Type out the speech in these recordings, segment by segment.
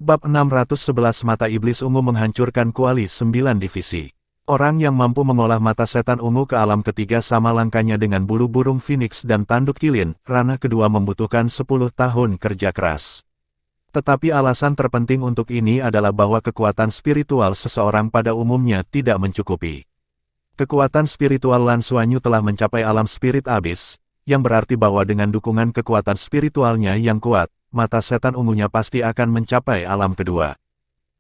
Bab 611 Mata Iblis Ungu menghancurkan kuali 9 divisi. Orang yang mampu mengolah mata setan ungu ke alam ketiga sama langkahnya dengan bulu burung phoenix dan tanduk kilin, ranah kedua membutuhkan 10 tahun kerja keras. Tetapi alasan terpenting untuk ini adalah bahwa kekuatan spiritual seseorang pada umumnya tidak mencukupi. Kekuatan spiritual Lan Xuanyu telah mencapai alam spirit abyss, yang berarti bahwa dengan dukungan kekuatan spiritualnya yang kuat, mata setan ungunya pasti akan mencapai alam kedua.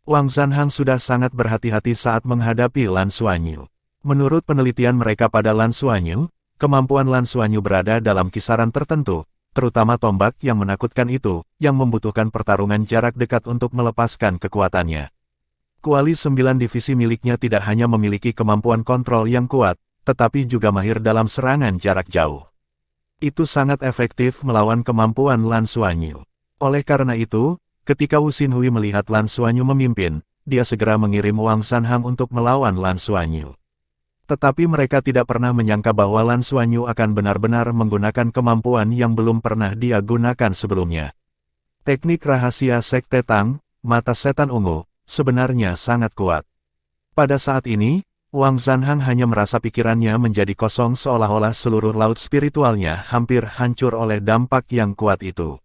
Wang Zanhang sudah sangat berhati-hati saat menghadapi Lan Xuanyu. Menurut penelitian mereka pada Lan Xuanyu, kemampuan Lan Xuanyu berada dalam kisaran tertentu, terutama tombak yang menakutkan itu, yang membutuhkan pertarungan jarak dekat untuk melepaskan kekuatannya. Kuali 9 divisi miliknya tidak hanya memiliki kemampuan kontrol yang kuat, tetapi juga mahir dalam serangan jarak jauh. Itu sangat efektif melawan kemampuan Lan Xuanyu. Oleh karena itu, ketika Wu Xinhui melihat Lan Xuanyu memimpin, dia segera mengirim Wang Zanhang untuk melawan Lan Xuanyu. Tetapi mereka tidak pernah menyangka bahwa Lan Xuanyu akan benar-benar menggunakan kemampuan yang belum pernah dia gunakan sebelumnya. Teknik rahasia Sekte Tang, mata setan ungu, sebenarnya sangat kuat. Pada saat ini, Wang Zanhang hanya merasa pikirannya menjadi kosong seolah-olah seluruh laut spiritualnya hampir hancur oleh dampak yang kuat itu.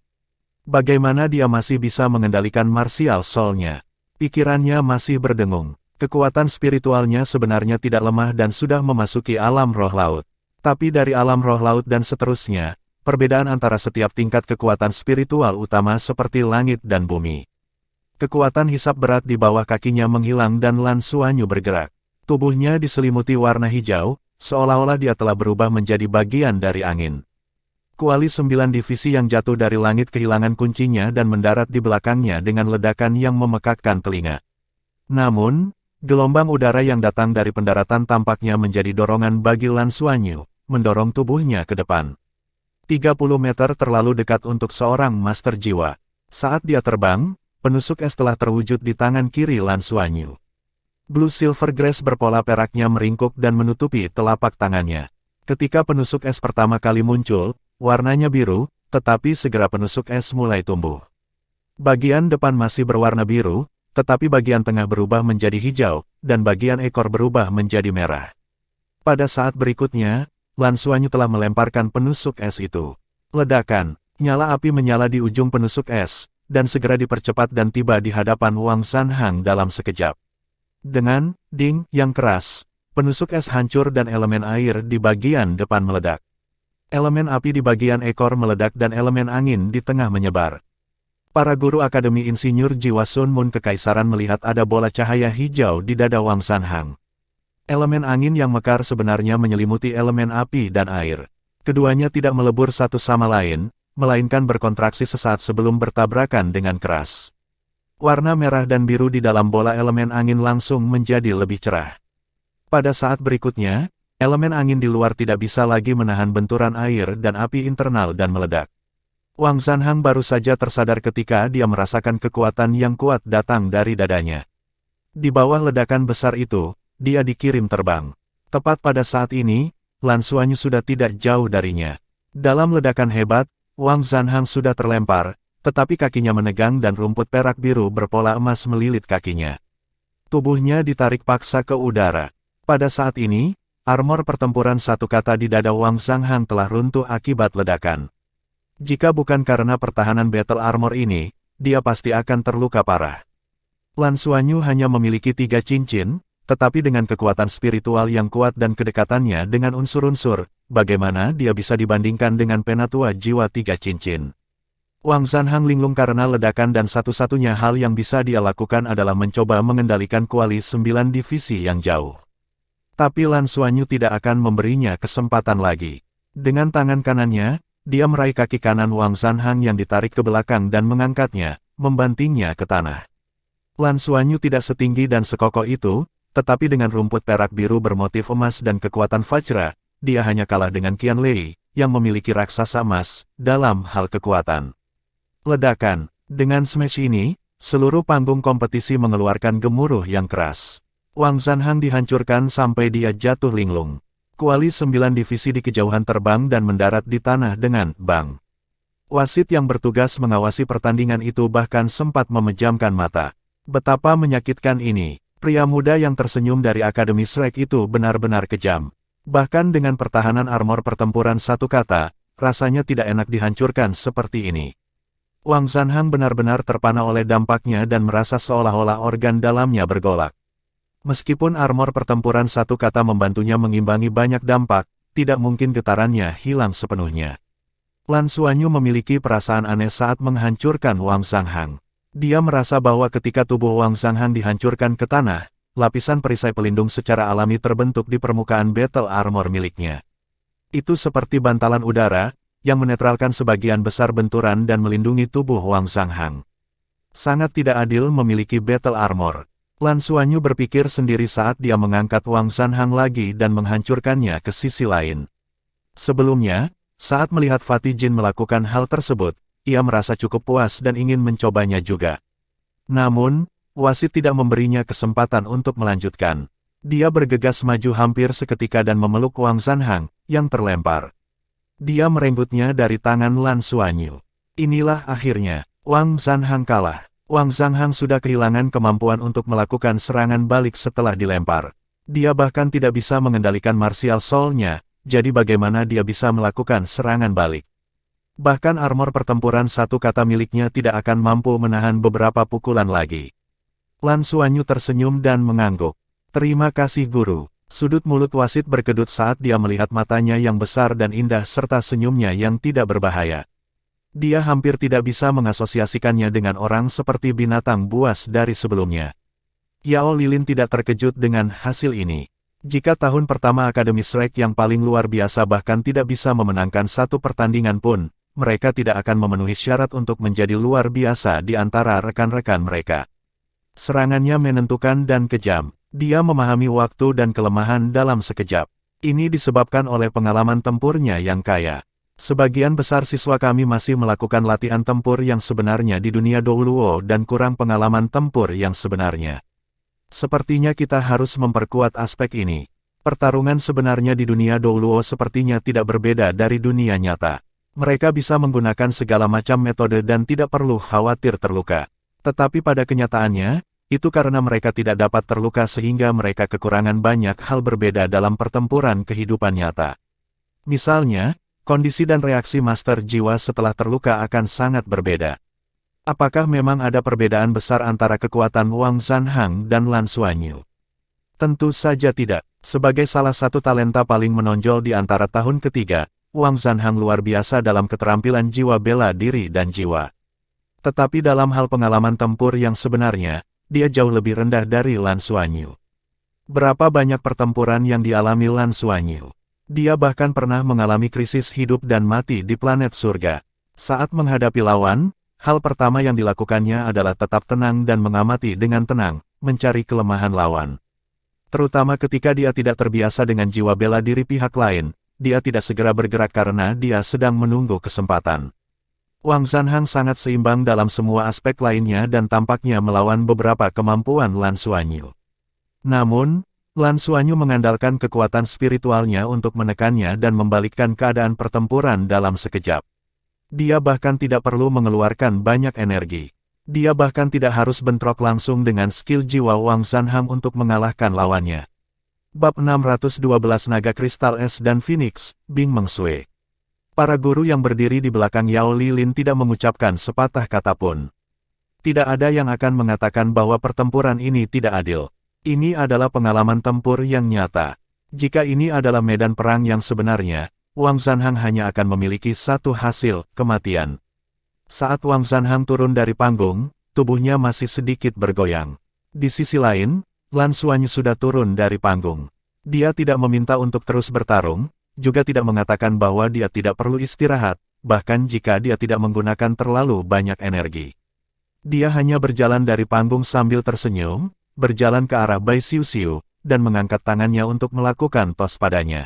Bagaimana dia masih bisa mengendalikan martial soul-nya? Pikirannya masih berdengung. Kekuatan spiritualnya sebenarnya tidak lemah dan sudah memasuki alam roh laut. Tapi dari alam roh laut dan seterusnya, perbedaan antara setiap tingkat kekuatan spiritual utama seperti langit dan bumi. Kekuatan hisap berat di bawah kakinya menghilang dan Lan Xuanyu bergerak. Tubuhnya diselimuti warna hijau, seolah-olah dia telah berubah menjadi bagian dari angin. Kuali 9 divisi yang jatuh dari langit kehilangan kuncinya dan mendarat di belakangnya dengan ledakan yang memekakkan telinga. Namun, gelombang udara yang datang dari pendaratan tampaknya menjadi dorongan bagi Lan Xuanyu, mendorong tubuhnya ke depan. 30 meter terlalu dekat untuk seorang master jiwa. Saat dia terbang, penusuk es telah terwujud di tangan kiri Lan Xuanyu. Blue Silver Grace berpola peraknya meringkuk dan menutupi telapak tangannya. Ketika penusuk es pertama kali muncul, warnanya biru, tetapi segera penusuk es mulai tumbuh. Bagian depan masih berwarna biru, tetapi bagian tengah berubah menjadi hijau, dan bagian ekor berubah menjadi merah. Pada saat berikutnya, Lan Xuanyu telah melemparkan penusuk es itu. Ledakan, nyala api menyala di ujung penusuk es, dan segera dipercepat dan tiba di hadapan Wang Zanhang dalam sekejap. Dengan ding yang keras, penusuk es hancur dan elemen air di bagian depan meledak. Elemen api di bagian ekor meledak dan elemen angin di tengah menyebar. Para guru Akademi Insinyur Jiwa Sun Moon Kekaisaran melihat ada bola cahaya hijau di dada Wang Zanhang. Elemen angin yang mekar sebenarnya menyelimuti elemen api dan air. Keduanya tidak melebur satu sama lain, melainkan berkontraksi sesaat sebelum bertabrakan dengan keras. Warna merah dan biru di dalam bola elemen angin langsung menjadi lebih cerah. Pada saat berikutnya, elemen angin di luar tidak bisa lagi menahan benturan air dan api internal dan meledak. Wang Zanhang baru saja tersadar ketika dia merasakan kekuatan yang kuat datang dari dadanya. Di bawah ledakan besar itu, dia dikirim terbang. Tepat pada saat ini, Lan Xuanyu sudah tidak jauh darinya. Dalam ledakan hebat, Wang Zanhang sudah terlempar, tetapi kakinya menegang dan rumput perak biru berpola emas melilit kakinya. Tubuhnya ditarik paksa ke udara. Pada saat ini, armor pertempuran satu kata di dada Wang Zanhang telah runtuh akibat ledakan. Jika bukan karena pertahanan battle armor ini, dia pasti akan terluka parah. Lan Xuanyu hanya memiliki 3 cincin, tetapi dengan kekuatan spiritual yang kuat dan kedekatannya dengan unsur-unsur, bagaimana dia bisa dibandingkan dengan penatua jiwa 3 cincin. Wang Zanhang linglung karena ledakan dan satu-satunya hal yang bisa dia lakukan adalah mencoba mengendalikan kuali 9 divisi yang jauh. Tapi Lan Xuanyu tidak akan memberinya kesempatan lagi. Dengan tangan kanannya, dia meraih kaki kanan Wang Zanhang yang ditarik ke belakang dan mengangkatnya, membantingnya ke tanah. Lan Xuanyu tidak setinggi dan sekokoh itu, tetapi dengan rumput perak biru bermotif emas dan kekuatan Vajra, dia hanya kalah dengan Qian Lei, yang memiliki raksasa emas, dalam hal kekuatan. Ledakan, dengan smash ini, seluruh panggung kompetisi mengeluarkan gemuruh yang keras. Wang Zanhang dihancurkan sampai dia jatuh linglung. Kuali 9 divisi di kejauhan terbang dan mendarat di tanah dengan bang. Wasit yang bertugas mengawasi pertandingan itu bahkan sempat memejamkan mata. Betapa menyakitkan ini. Pria muda yang tersenyum dari Akademi Shrek itu benar-benar kejam. Bahkan dengan pertahanan armor pertempuran satu kata, rasanya tidak enak dihancurkan seperti ini. Wang Zanhang benar-benar terpana oleh dampaknya dan merasa seolah-olah organ dalamnya bergolak. Meskipun armor pertempuran satu kata membantunya mengimbangi banyak dampak, tidak mungkin getarannya hilang sepenuhnya. Lan Xuanyu memiliki perasaan aneh saat menghancurkan Wang Zanhang. Dia merasa bahwa ketika tubuh Wang Zanhang dihancurkan ke tanah, lapisan perisai pelindung secara alami terbentuk di permukaan battle armor miliknya. Itu seperti bantalan udara, yang menetralkan sebagian besar benturan dan melindungi tubuh Wang Zanhang. Sangat tidak adil memiliki battle armor. Lan Xuanyu berpikir sendiri saat dia mengangkat Wang Zanhang lagi dan menghancurkannya ke sisi lain. Sebelumnya, saat melihat Fatih Jin melakukan hal tersebut, ia merasa cukup puas dan ingin mencobanya juga. Namun, wasit tidak memberinya kesempatan untuk melanjutkan. Dia bergegas maju hampir seketika dan memeluk Wang Zanhang, yang terlempar. Dia merenggutnya dari tangan Lan Xuanyu. Inilah akhirnya, Wang Zanhang kalah. Wang Zanhang sudah kehilangan kemampuan untuk melakukan serangan balik setelah dilempar. Dia bahkan tidak bisa mengendalikan martial soul-nya, jadi bagaimana dia bisa melakukan serangan balik. Bahkan armor pertempuran satu kata miliknya tidak akan mampu menahan beberapa pukulan lagi. Lan Xuanyu tersenyum dan mengangguk. Terima kasih guru. Sudut mulut wasit berkedut saat dia melihat matanya yang besar dan indah serta senyumnya yang tidak berbahaya. Dia hampir tidak bisa mengasosiasikannya dengan orang seperti binatang buas dari sebelumnya. Yao Lilin tidak terkejut dengan hasil ini. Jika tahun pertama Akademi Shrek yang paling luar biasa bahkan tidak bisa memenangkan satu pertandingan pun, mereka tidak akan memenuhi syarat untuk menjadi luar biasa di antara rekan-rekan mereka. Serangannya menentukan dan kejam. Dia memahami waktu dan kelemahan dalam sekejap. Ini disebabkan oleh pengalaman tempurnya yang kaya. Sebagian besar siswa kami masih melakukan latihan tempur yang sebenarnya di dunia Douluo dan kurang pengalaman tempur yang sebenarnya. Sepertinya kita harus memperkuat aspek ini. Pertarungan sebenarnya di dunia Douluo sepertinya tidak berbeda dari dunia nyata. Mereka bisa menggunakan segala macam metode dan tidak perlu khawatir terluka. Tetapi pada kenyataannya, itu karena mereka tidak dapat terluka sehingga mereka kekurangan banyak hal berbeda dalam pertempuran kehidupan nyata. Misalnya, kondisi dan reaksi master jiwa setelah terluka akan sangat berbeda. Apakah memang ada perbedaan besar antara kekuatan Wang Zanhang dan Lan Xuanyu? Tentu saja tidak. Sebagai salah satu talenta paling menonjol di antara tahun ketiga, Wang Zanhang luar biasa dalam keterampilan jiwa bela diri dan jiwa. Tetapi dalam hal pengalaman tempur yang sebenarnya, dia jauh lebih rendah dari Lan Xuanyu. Berapa banyak pertempuran yang dialami Lan Xuanyu? Dia bahkan pernah mengalami krisis hidup dan mati di planet surga. Saat menghadapi lawan, hal pertama yang dilakukannya adalah tetap tenang dan mengamati dengan tenang, mencari kelemahan lawan. Terutama ketika dia tidak terbiasa dengan jiwa bela diri pihak lain, dia tidak segera bergerak karena dia sedang menunggu kesempatan. Wang Zanhang sangat seimbang dalam semua aspek lainnya dan tampaknya melawan beberapa kemampuan Lan Xuanyu. Namun, Lan Xuanyu mengandalkan kekuatan spiritualnya untuk menekannya dan membalikkan keadaan pertempuran dalam sekejap. Dia bahkan tidak perlu mengeluarkan banyak energi. Dia bahkan tidak harus bentrok langsung dengan skill jiwa Wang Zanhang untuk mengalahkan lawannya. Bab 612 Naga Kristal Es dan Phoenix, Bing Mengsue. Para guru yang berdiri di belakang Yao Lilin tidak mengucapkan sepatah kata pun. Tidak ada yang akan mengatakan bahwa pertempuran ini tidak adil. Ini adalah pengalaman tempur yang nyata. Jika ini adalah medan perang yang sebenarnya, Wang Zanhang hanya akan memiliki satu hasil, kematian. Saat Wang Zanhang turun dari panggung, tubuhnya masih sedikit bergoyang. Di sisi lain, Lan Xuanyu sudah turun dari panggung. Dia tidak meminta untuk terus bertarung, juga tidak mengatakan bahwa dia tidak perlu istirahat, bahkan jika dia tidak menggunakan terlalu banyak energi. Dia hanya berjalan dari panggung sambil tersenyum, berjalan ke arah Bai Xiuxiu, dan mengangkat tangannya untuk melakukan tos padanya.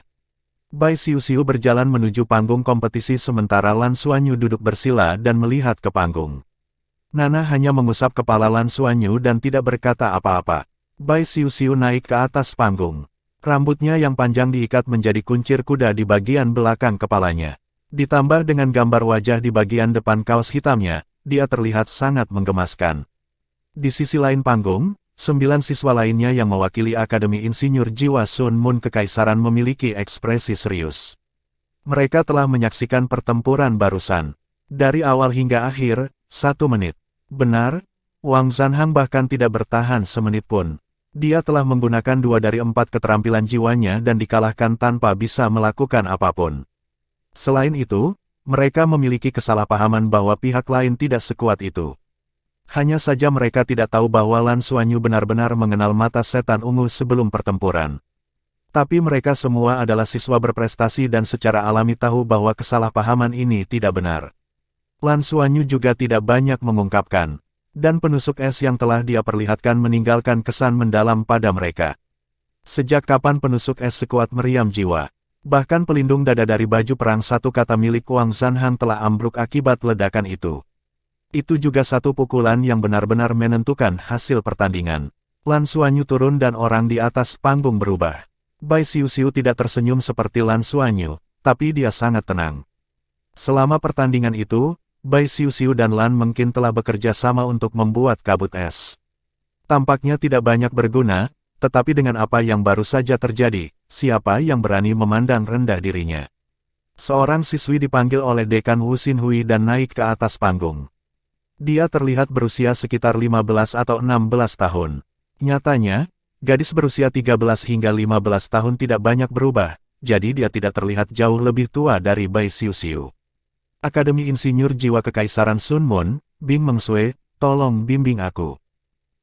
Bai Xiuxiu berjalan menuju panggung kompetisi sementara Lan Xuanyu duduk bersila dan melihat ke panggung. Nana hanya mengusap kepala Lan Xuanyu dan tidak berkata apa-apa. Bai Xiuxiu naik ke atas panggung. Rambutnya yang panjang diikat menjadi kuncir kuda di bagian belakang kepalanya. Ditambah dengan gambar wajah di bagian depan kaos hitamnya, dia terlihat sangat menggemaskan. Di sisi lain panggung, 9 siswa lainnya yang mewakili Akademi Insinyur Jiwa Sun Moon Kekaisaran memiliki ekspresi serius. Mereka telah menyaksikan pertempuran barusan. Dari awal hingga akhir, 1 menit. Benar, Wang Zanhang bahkan tidak bertahan semenit pun. Dia telah menggunakan 2 dari 4 keterampilan jiwanya dan dikalahkan tanpa bisa melakukan apapun. Selain itu, mereka memiliki kesalahpahaman bahwa pihak lain tidak sekuat itu. Hanya saja mereka tidak tahu bahwa Lan Xuanyu benar-benar mengenal mata setan ungu sebelum pertempuran. Tapi mereka semua adalah siswa berprestasi dan secara alami tahu bahwa kesalahpahaman ini tidak benar. Lan Xuanyu juga tidak banyak mengungkapkan, dan penusuk es yang telah dia perlihatkan meninggalkan kesan mendalam pada mereka. Sejak kapan penusuk es sekuat meriam jiwa? Bahkan pelindung dada dari baju perang satu kata milik Wang Zanhang telah ambruk akibat ledakan itu. Itu juga satu pukulan yang benar-benar menentukan hasil pertandingan. Lan Xuanyu turun dan orang di atas panggung berubah. Bai Xiuxiu tidak tersenyum seperti Lan Xuanyu, tapi dia sangat tenang. Selama pertandingan itu, Bai Xiuxiu dan Lan mungkin telah bekerja sama untuk membuat kabut es. Tampaknya tidak banyak berguna, tetapi dengan apa yang baru saja terjadi, siapa yang berani memandang rendah dirinya? Seorang siswi dipanggil oleh Dekan Wu Xinhui dan naik ke atas panggung. Dia terlihat berusia sekitar 15 atau 16 tahun. Nyatanya, gadis berusia 13 hingga 15 tahun tidak banyak berubah, jadi dia tidak terlihat jauh lebih tua dari Bai Xiuxiu. Akademi Insinyur Jiwa Kekaisaran Sun Moon, Bing Mengsue, tolong bimbing aku.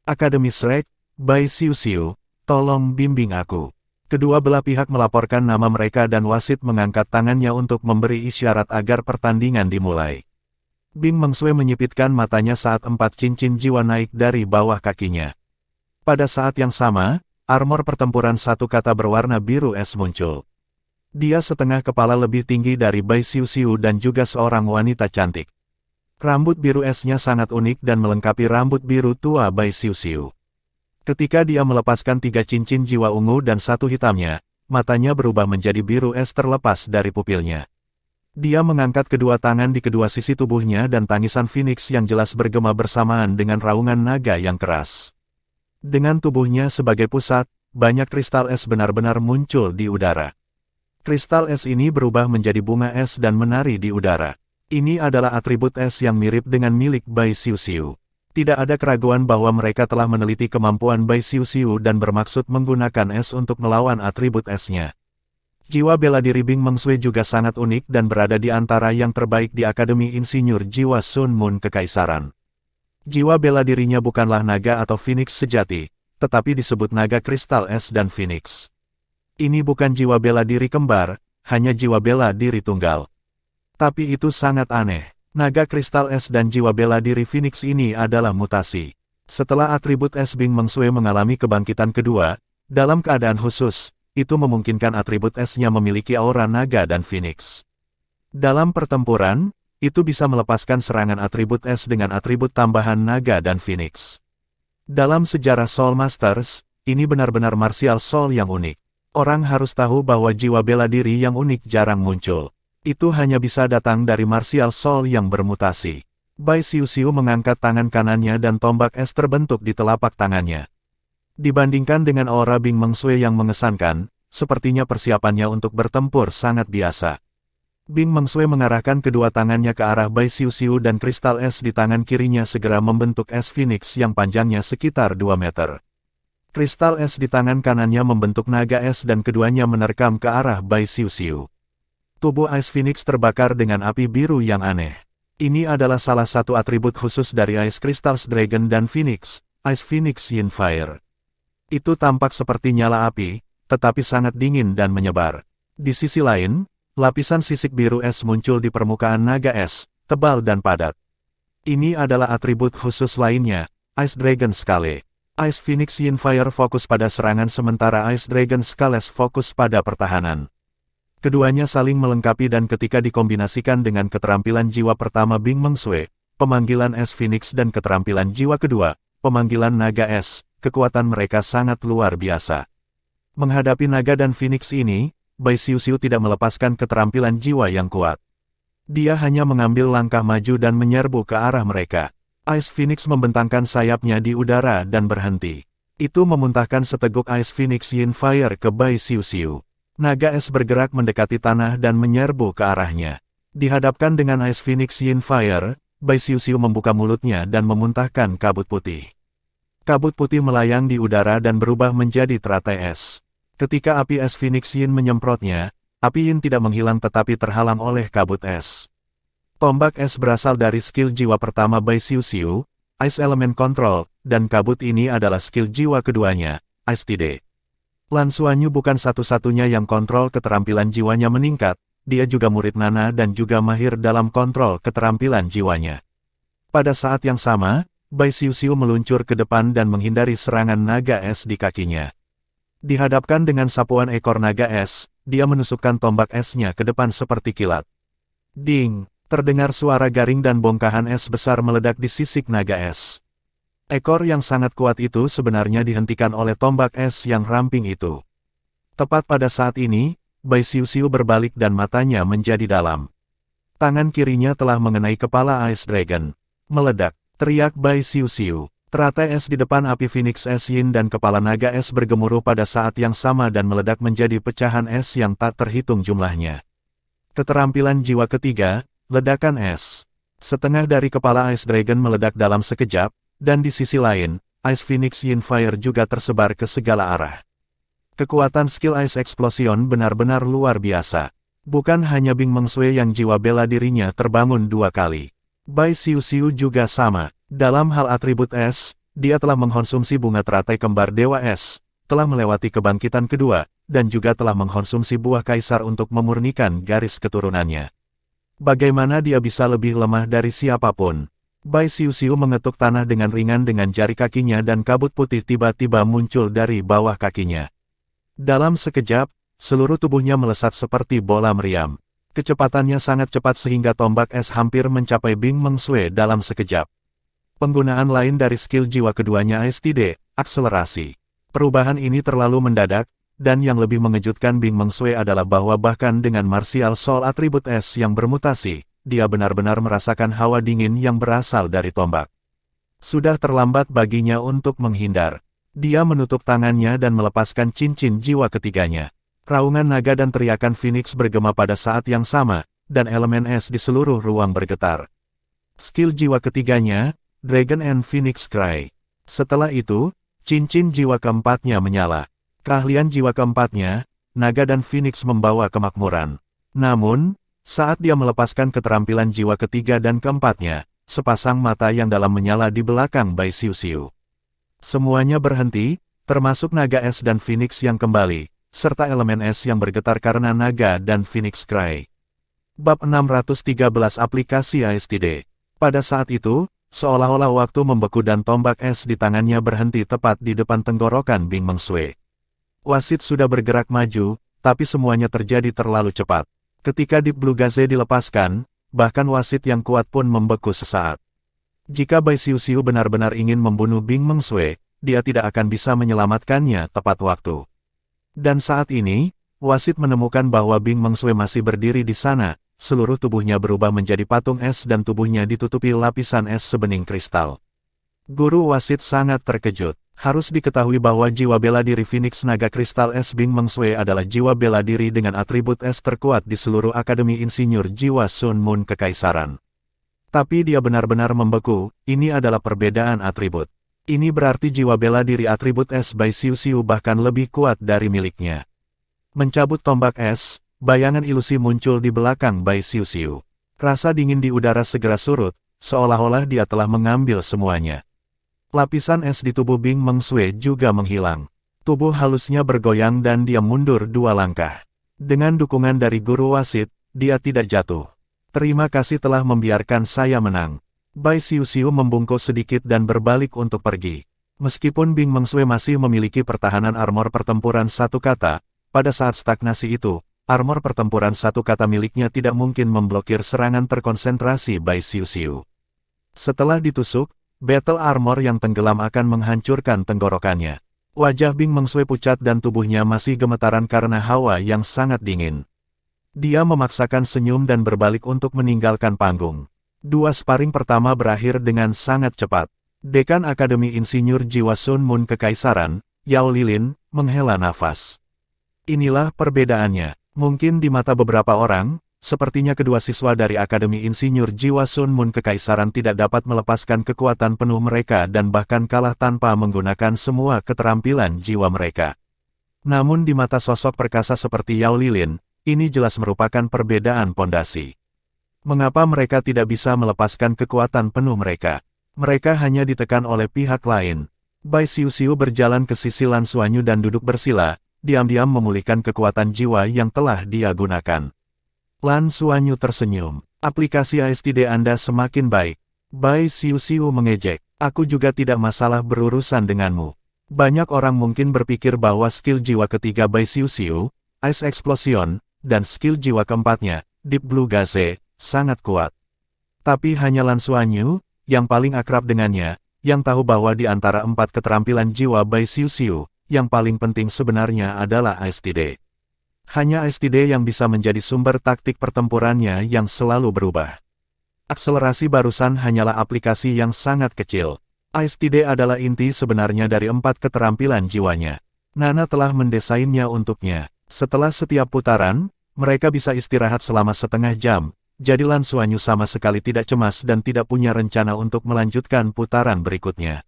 Akademi Shrek, Bai Xiuxiu, tolong bimbing aku. Kedua belah pihak melaporkan nama mereka dan wasit mengangkat tangannya untuk memberi isyarat agar pertandingan dimulai. Bing Mengsue menyipitkan matanya saat 4 cincin jiwa naik dari bawah kakinya. Pada saat yang sama, armor pertempuran satu kata berwarna biru es muncul. Dia setengah kepala lebih tinggi dari Bai Xiuxiu dan juga seorang wanita cantik. Rambut biru esnya sangat unik dan melengkapi rambut biru tua Bai Xiuxiu. Ketika dia melepaskan 3 cincin jiwa ungu dan 1 hitamnya, matanya berubah menjadi biru es terlepas dari pupilnya. Dia mengangkat kedua tangan di kedua sisi tubuhnya dan tangisan Phoenix yang jelas bergema bersamaan dengan raungan naga yang keras. Dengan tubuhnya sebagai pusat, banyak kristal es benar-benar muncul di udara. Kristal es ini berubah menjadi bunga es dan menari di udara. Ini adalah atribut es yang mirip dengan milik Bai Xiuxiu. Tidak ada keraguan bahwa mereka telah meneliti kemampuan Bai Xiuxiu dan bermaksud menggunakan es untuk melawan atribut esnya. Jiwa bela diri Bing Mengsue juga sangat unik dan berada di antara yang terbaik di Akademi Insinyur Jiwa Sun Moon Kekaisaran. Jiwa bela dirinya bukanlah naga atau Phoenix sejati, tetapi disebut naga kristal es dan Phoenix. Ini bukan jiwa bela diri kembar, hanya jiwa bela diri tunggal. Tapi itu sangat aneh. Naga kristal es dan jiwa bela diri Phoenix ini adalah mutasi. Setelah atribut es Bing Mengsue mengalami kebangkitan kedua, dalam keadaan khusus, itu memungkinkan atribut esnya memiliki aura naga dan Phoenix. Dalam pertempuran, itu bisa melepaskan serangan atribut es dengan atribut tambahan naga dan Phoenix. Dalam sejarah Soul Masters, ini benar-benar martial soul yang unik. Orang harus tahu bahwa jiwa bela diri yang unik jarang muncul. Itu hanya bisa datang dari martial soul yang bermutasi. Bai Xiuxiu mengangkat tangan kanannya dan tombak es terbentuk di telapak tangannya. Dibandingkan dengan aura Bing Mengsue yang mengesankan, sepertinya persiapannya untuk bertempur sangat biasa. Bing Mengsue mengarahkan kedua tangannya ke arah Bai Xiuxiu dan kristal es di tangan kirinya segera membentuk es Phoenix yang panjangnya sekitar 2 meter. Kristal es di tangan kanannya membentuk naga es dan keduanya menerkam ke arah Bai Xiuxiu. Tubuh Ice Phoenix terbakar dengan api biru yang aneh. Ini adalah salah satu atribut khusus dari Ice Crystals Dragon dan Phoenix, Ice Phoenix Yin Fire. Itu tampak seperti nyala api, tetapi sangat dingin dan menyebar. Di sisi lain, lapisan sisik biru es muncul di permukaan naga es, tebal dan padat. Ini adalah atribut khusus lainnya, Ice Dragon Scale. Ice Phoenix Yin Fire fokus pada serangan sementara Ice Dragon Scales fokus pada pertahanan. Keduanya saling melengkapi dan ketika dikombinasikan dengan keterampilan jiwa pertama Bing Mengsue, pemanggilan es Phoenix dan keterampilan jiwa kedua, pemanggilan naga es, kekuatan mereka sangat luar biasa. Menghadapi naga dan Phoenix ini, Bai Xiuxiu tidak melepaskan keterampilan jiwa yang kuat. Dia hanya mengambil langkah maju dan menyerbu ke arah mereka. Ice Phoenix membentangkan sayapnya di udara dan berhenti. Itu memuntahkan seteguk Ice Phoenix Yin Fire ke Bai Xiuxiu. Naga es bergerak mendekati tanah dan menyerbu ke arahnya. Dihadapkan dengan Ice Phoenix Yin Fire, Bai Xiuxiu membuka mulutnya dan memuntahkan kabut putih. Kabut putih melayang di udara dan berubah menjadi teratai es. Ketika api es Phoenix Yin menyemprotnya, api Yin tidak menghilang tetapi terhalang oleh kabut es. Tombak es berasal dari skill jiwa pertama Bai Xiuxiu, Ice Element Control, dan kabut ini adalah skill jiwa keduanya, Ice Tide. Lan Xuanyu bukan satu-satunya yang kontrol keterampilan jiwanya meningkat, dia juga murid Nana dan juga mahir dalam kontrol keterampilan jiwanya. Pada saat yang sama, Bai Xiuxiu meluncur ke depan dan menghindari serangan naga es di kakinya. Dihadapkan dengan sapuan ekor naga es, dia menusukkan tombak esnya ke depan seperti kilat. Ding! Terdengar suara garing dan bongkahan es besar meledak di sisik naga es. Ekor yang sangat kuat itu sebenarnya dihentikan oleh tombak es yang ramping itu. Tepat pada saat ini, Bai Xiuxiu berbalik dan matanya menjadi dalam. Tangan kirinya telah mengenai kepala Ice Dragon. Meledak! Teriak Bai Xiuxiu. Teratai es di depan api Phoenix Es Yin dan kepala naga es bergemuruh pada saat yang sama dan meledak menjadi pecahan es yang tak terhitung jumlahnya. Keterampilan jiwa ketiga, ledakan es. Setengah dari kepala Ice Dragon meledak dalam sekejap, dan di sisi lain, Ice Phoenix Yin Fire juga tersebar ke segala arah. Kekuatan skill Ice Explosion benar-benar luar biasa. Bukan hanya Bing Mengsui yang jiwa bela dirinya terbangun 2 kali. Bai Xiuxiu juga sama. Dalam hal atribut es, dia telah mengkonsumsi bunga teratai kembar Dewa Es, telah melewati kebangkitan kedua, dan juga telah mengkonsumsi buah kaisar untuk memurnikan garis keturunannya. Bagaimana dia bisa lebih lemah dari siapapun? Bai Xiuxiu mengetuk tanah dengan ringan dengan jari kakinya dan kabut putih tiba-tiba muncul dari bawah kakinya. Dalam sekejap, seluruh tubuhnya melesat seperti bola meriam. Kecepatannya sangat cepat sehingga tombak es hampir mencapai Bing Mengsui dalam sekejap. Penggunaan lain dari skill jiwa keduanya Ice Tide, akselerasi. Perubahan ini terlalu mendadak, dan yang lebih mengejutkan Bing Mengsui adalah bahwa bahkan dengan Martial Soul atribut es yang bermutasi, dia benar-benar merasakan hawa dingin yang berasal dari tombak. Sudah terlambat baginya untuk menghindar. Dia menutup tangannya dan melepaskan cincin jiwa ketiganya. Raungan naga dan teriakan Phoenix bergema pada saat yang sama, dan elemen es di seluruh ruang bergetar. Skill jiwa ketiganya, Dragon and Phoenix Cry. Setelah itu, cincin jiwa keempatnya menyala. Keahlian jiwa keempatnya, naga dan Phoenix membawa kemakmuran. Namun, saat dia melepaskan keterampilan jiwa ketiga dan keempatnya, sepasang mata yang dalam menyala di belakang Bai Xiuxiu. Semuanya berhenti, termasuk naga es dan Phoenix yang kembali, serta elemen es yang bergetar karena naga dan Phoenix Cry. Bab 613 Aplikasi Ice Tide. Pada saat itu, seolah-olah waktu membeku dan tombak es di tangannya berhenti tepat di depan tenggorokan Bing Mengsui. Wasit sudah bergerak maju, tapi semuanya terjadi terlalu cepat. Ketika Deep Blue Gaze dilepaskan, bahkan wasit yang kuat pun membeku sesaat. Jika Bai Xiuxiu benar-benar ingin membunuh Bing Mengsui, dia tidak akan bisa menyelamatkannya tepat waktu. Dan saat ini, wasit menemukan bahwa Bing Mengsui masih berdiri di sana, seluruh tubuhnya berubah menjadi patung es dan tubuhnya ditutupi lapisan es sebening kristal. Guru wasit sangat terkejut. Harus diketahui bahwa jiwa bela diri Phoenix Naga Kristal Es Bing Mengsui adalah jiwa bela diri dengan atribut es terkuat di seluruh Akademi Insinyur Jiwa Sun Moon Kekaisaran. Tapi dia benar-benar membeku, ini adalah perbedaan atribut. Ini berarti jiwa bela diri atribut es Bai Xiuxiu bahkan lebih kuat dari miliknya. Mencabut tombak es, bayangan ilusi muncul di belakang Bai Xiuxiu. Rasa dingin di udara segera surut, seolah-olah dia telah mengambil semuanya. Lapisan es di tubuh Bing Mengsui juga menghilang. Tubuh halusnya bergoyang dan dia mundur 2 langkah. Dengan dukungan dari guru wasit, dia tidak jatuh. Terima kasih telah membiarkan saya menang. Bai Xiuxiu membungkuk sedikit dan berbalik untuk pergi. Meskipun Bing Mengsui masih memiliki pertahanan armor pertempuran 1 kata, pada saat stagnasi itu, armor pertempuran 1 kata miliknya tidak mungkin memblokir serangan terkonsentrasi Bai Xiuxiu. Setelah ditusuk, battle armor yang tenggelam akan menghancurkan tenggorokannya. Wajah Bing Mengsui pucat dan tubuhnya masih gemetaran karena hawa yang sangat dingin. Dia memaksakan senyum dan berbalik untuk meninggalkan panggung. Dua sparring pertama berakhir dengan sangat cepat. Dekan Akademi Insinyur Jiwa Sun Moon Kekaisaran, Yao Lilin, menghela nafas. Inilah perbedaannya. Mungkin di mata beberapa orang, sepertinya kedua siswa dari Akademi Insinyur Jiwa Sun Moon Kekaisaran tidak dapat melepaskan kekuatan penuh mereka dan bahkan kalah tanpa menggunakan semua keterampilan jiwa mereka. Namun di mata sosok perkasa seperti Yao Lilin, ini jelas merupakan perbedaan pondasi. Mengapa mereka tidak bisa melepaskan kekuatan penuh mereka? Mereka hanya ditekan oleh pihak lain. Bai Xiuxiu berjalan ke sisi Lan Xuanyu dan duduk bersila, diam-diam memulihkan kekuatan jiwa yang telah dia gunakan. Lan Xuanyu tersenyum. Aplikasi ASTD Anda semakin baik. Bai Xiuxiu mengejek. Aku juga tidak masalah berurusan denganmu. Banyak orang mungkin berpikir bahwa skill jiwa ketiga Bai Xiuxiu, Ice Explosion, dan skill jiwa keempatnya, Deep Blue Gaze, sangat kuat. Tapi hanya Lan Xuanyu, yang paling akrab dengannya, yang tahu bahwa di antara 4 keterampilan jiwa Bai Xiuxiu, yang paling penting sebenarnya adalah ASTD. Hanya ASTD yang bisa menjadi sumber taktik pertempurannya yang selalu berubah. Akselerasi barusan hanyalah aplikasi yang sangat kecil. ASTD adalah inti sebenarnya dari 4 keterampilan jiwanya. Nana telah mendesainnya untuknya. Setelah setiap putaran, mereka bisa istirahat selama setengah jam, jadi Lan Xuanyu sama sekali tidak cemas dan tidak punya rencana untuk melanjutkan putaran berikutnya.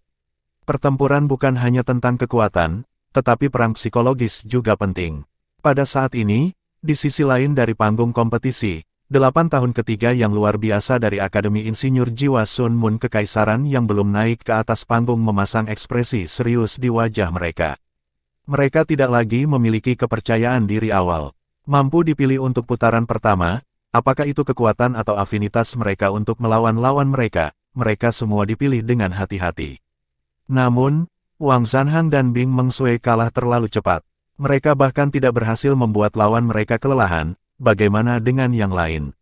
Pertempuran bukan hanya tentang kekuatan, tetapi perang psikologis juga penting. Pada saat ini, di sisi lain dari panggung kompetisi, 8 tahun ketiga yang luar biasa dari Akademi Insinyur Jiwa Sun Moon Kekaisaran yang belum naik ke atas panggung memasang ekspresi serius di wajah mereka. Mereka tidak lagi memiliki kepercayaan diri awal. Mampu dipilih untuk putaran pertama, apakah itu kekuatan atau afinitas mereka untuk melawan lawan mereka, mereka semua dipilih dengan hati-hati. Namun, Wang Zanhang dan Bing Mengsui kalah terlalu cepat. Mereka bahkan tidak berhasil membuat lawan mereka kelelahan, bagaimana dengan yang lain?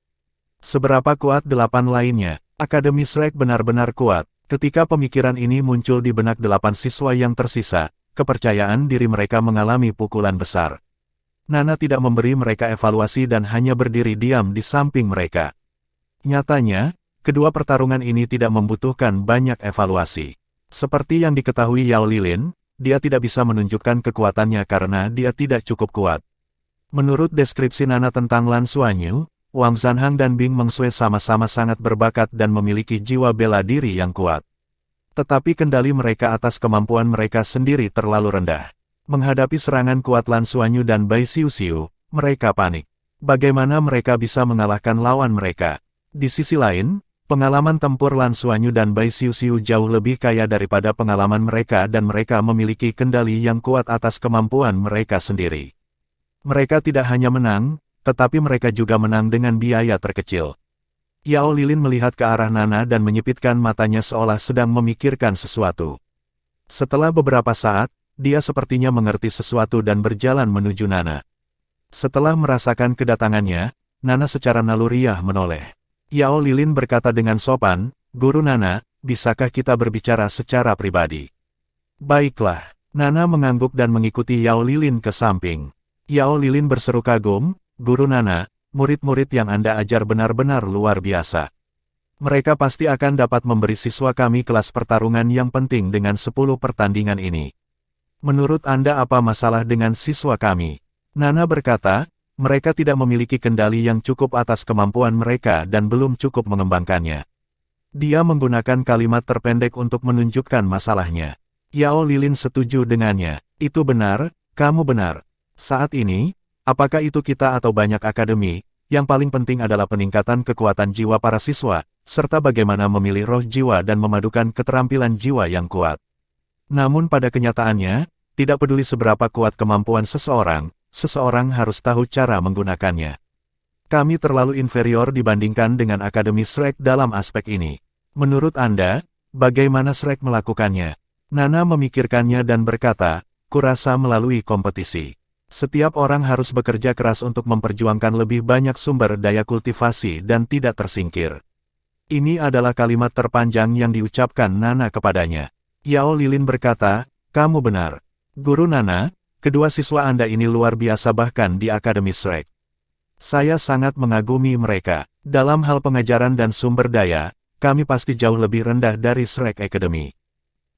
Seberapa kuat 8 lainnya? Akademi Shrek benar-benar kuat. Ketika pemikiran ini muncul di benak 8 siswa yang tersisa, kepercayaan diri mereka mengalami pukulan besar. Nana tidak memberi mereka evaluasi dan hanya berdiri diam di samping mereka. Nyatanya, kedua pertarungan ini tidak membutuhkan banyak evaluasi. Seperti yang diketahui Yao Lilin, dia tidak bisa menunjukkan kekuatannya karena dia tidak cukup kuat. Menurut deskripsi Nana tentang Lan Xuanyu, Wang Zanhang dan Bing Mengsui sama-sama sangat berbakat dan memiliki jiwa bela diri yang kuat. Tetapi kendali mereka atas kemampuan mereka sendiri terlalu rendah. Menghadapi serangan kuat Lan Xuanyu dan Bai Xiuxiu, mereka panik. Bagaimana mereka bisa mengalahkan lawan mereka? Di sisi lain, pengalaman tempur Lan Xuanyu dan Bai Xiuxiu jauh lebih kaya daripada pengalaman mereka dan mereka memiliki kendali yang kuat atas kemampuan mereka sendiri. Mereka tidak hanya menang, tetapi mereka juga menang dengan biaya terkecil. Yao Lilin melihat ke arah Nana dan menyipitkan matanya seolah sedang memikirkan sesuatu. Setelah beberapa saat, dia sepertinya mengerti sesuatu dan berjalan menuju Nana. Setelah merasakan kedatangannya, Nana secara naluriah menoleh. Yao Lilin berkata dengan sopan, "Guru Nana, bisakah kita berbicara secara pribadi?" "Baiklah." Nana mengangguk dan mengikuti Yao Lilin ke samping. Yao Lilin berseru kagum, "Guru Nana, murid-murid yang Anda ajar benar-benar luar biasa. Mereka pasti akan dapat memberi siswa kami kelas pertarungan yang penting dengan 10 pertandingan ini. Menurut Anda apa masalah dengan siswa kami?" Nana berkata, mereka tidak memiliki kendali yang cukup atas kemampuan mereka dan belum cukup mengembangkannya. Dia menggunakan kalimat terpendek untuk menunjukkan masalahnya. Yao Lilin setuju dengannya. "Itu benar, kamu benar. Saat ini, apakah itu kita atau banyak akademi, yang paling penting adalah peningkatan kekuatan jiwa para siswa, serta bagaimana memilih roh jiwa dan memadukan keterampilan jiwa yang kuat. Namun pada kenyataannya, tidak peduli seberapa kuat kemampuan seseorang, seseorang harus tahu cara menggunakannya. Kami terlalu inferior dibandingkan dengan Akademi Shrek dalam aspek ini. Menurut Anda, bagaimana Shrek melakukannya?" Nana memikirkannya dan berkata, "Kurasa melalui kompetisi. Setiap orang harus bekerja keras untuk memperjuangkan lebih banyak sumber daya kultivasi dan tidak tersingkir." Ini adalah kalimat terpanjang yang diucapkan Nana kepadanya. Yao Lilin berkata, "Kamu benar. Guru Nana, kedua siswa Anda ini luar biasa bahkan di Akademi Shrek." Saya sangat mengagumi mereka. Dalam hal pengajaran dan sumber daya, kami pasti jauh lebih rendah dari Shrek Academy.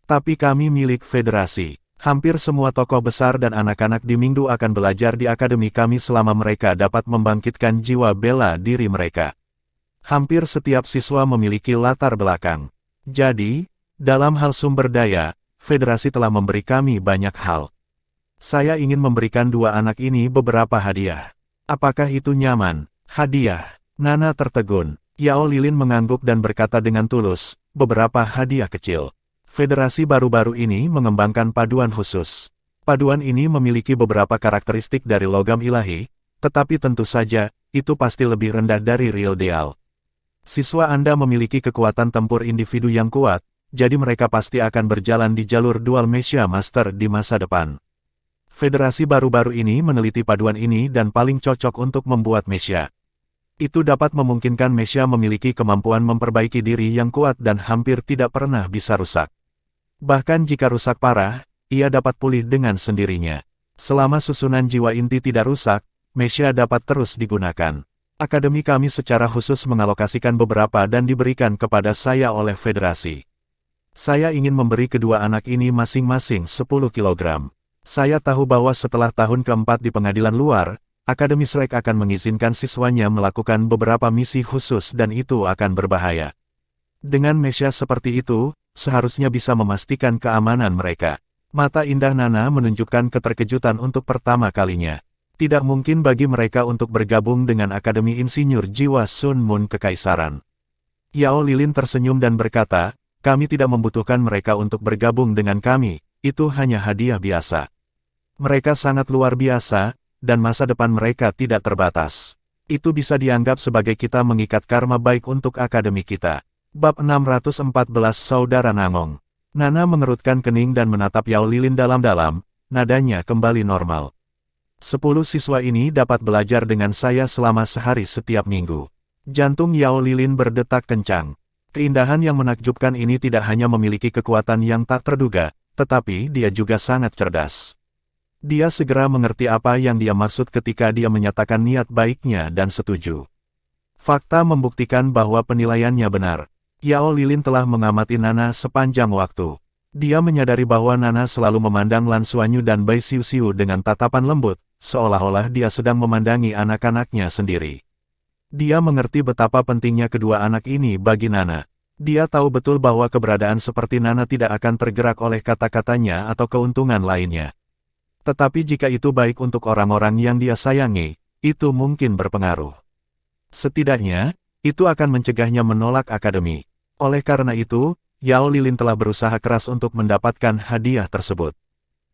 Tapi kami milik federasi. Hampir semua tokoh besar dan anak-anak di Mingdu akan belajar di akademi kami selama mereka dapat membangkitkan jiwa bela diri mereka. Hampir setiap siswa memiliki latar belakang. Jadi, dalam hal sumber daya, federasi telah memberi kami banyak hal. Saya ingin memberikan dua anak ini beberapa hadiah. Apakah itu nyaman? Hadiah. Nana tertegun. Yao Lilin mengangguk dan berkata dengan tulus, beberapa hadiah kecil. Federasi baru-baru ini mengembangkan paduan khusus. Paduan ini memiliki beberapa karakteristik dari logam ilahi, tetapi tentu saja, itu pasti lebih rendah dari real deal. Siswa Anda memiliki kekuatan tempur individu yang kuat, jadi mereka pasti akan berjalan di jalur dual Mesha Master di masa depan. Federasi baru-baru ini meneliti paduan ini dan paling cocok untuk membuat Mesha. Itu dapat memungkinkan Mesha memiliki kemampuan memperbaiki diri yang kuat dan hampir tidak pernah bisa rusak. Bahkan jika rusak parah, ia dapat pulih dengan sendirinya. Selama susunan jiwa inti tidak rusak, Mesha dapat terus digunakan. Akademi kami secara khusus mengalokasikan beberapa dan diberikan kepada saya oleh federasi. Saya ingin memberi kedua anak ini masing-masing 10 kg. Saya tahu bahwa setelah tahun keempat di pengadilan luar, Akademi Shrek akan mengizinkan siswanya melakukan beberapa misi khusus dan itu akan berbahaya. Dengan Mesha seperti itu, seharusnya bisa memastikan keamanan mereka. Mata indah Nana menunjukkan keterkejutan untuk pertama kalinya. Tidak mungkin bagi mereka untuk bergabung dengan Akademi Insinyur Jiwa Sun Moon Kekaisaran. Yao Lilin tersenyum dan berkata, kami tidak membutuhkan mereka untuk bergabung dengan kami, itu hanya hadiah biasa. Mereka sangat luar biasa, dan masa depan mereka tidak terbatas. Itu bisa dianggap sebagai kita mengikat karma baik untuk akademi kita. Bab 614 Saudara Nangong. Nana mengerutkan kening dan menatap Yao Lilin dalam-dalam, nadanya kembali normal. 10 siswa ini dapat belajar dengan saya selama sehari setiap minggu. Jantung Yao Lilin berdetak kencang. Keindahan yang menakjubkan ini tidak hanya memiliki kekuatan yang tak terduga, tetapi dia juga sangat cerdas. Dia segera mengerti apa yang dia maksud ketika dia menyatakan niat baiknya dan setuju. Fakta membuktikan bahwa penilaiannya benar. Yao Lilin telah mengamati Nana sepanjang waktu. Dia menyadari bahwa Nana selalu memandang Lan Xuanyu dan Bai Xiuxiu dengan tatapan lembut, seolah-olah dia sedang memandangi anak-anaknya sendiri. Dia mengerti betapa pentingnya kedua anak ini bagi Nana. Dia tahu betul bahwa keberadaan seperti Nana tidak akan tergerak oleh kata-katanya atau keuntungan lainnya. Tetapi jika itu baik untuk orang-orang yang dia sayangi, itu mungkin berpengaruh. Setidaknya, itu akan mencegahnya menolak akademi. Oleh karena itu, Yao Lilin telah berusaha keras untuk mendapatkan hadiah tersebut.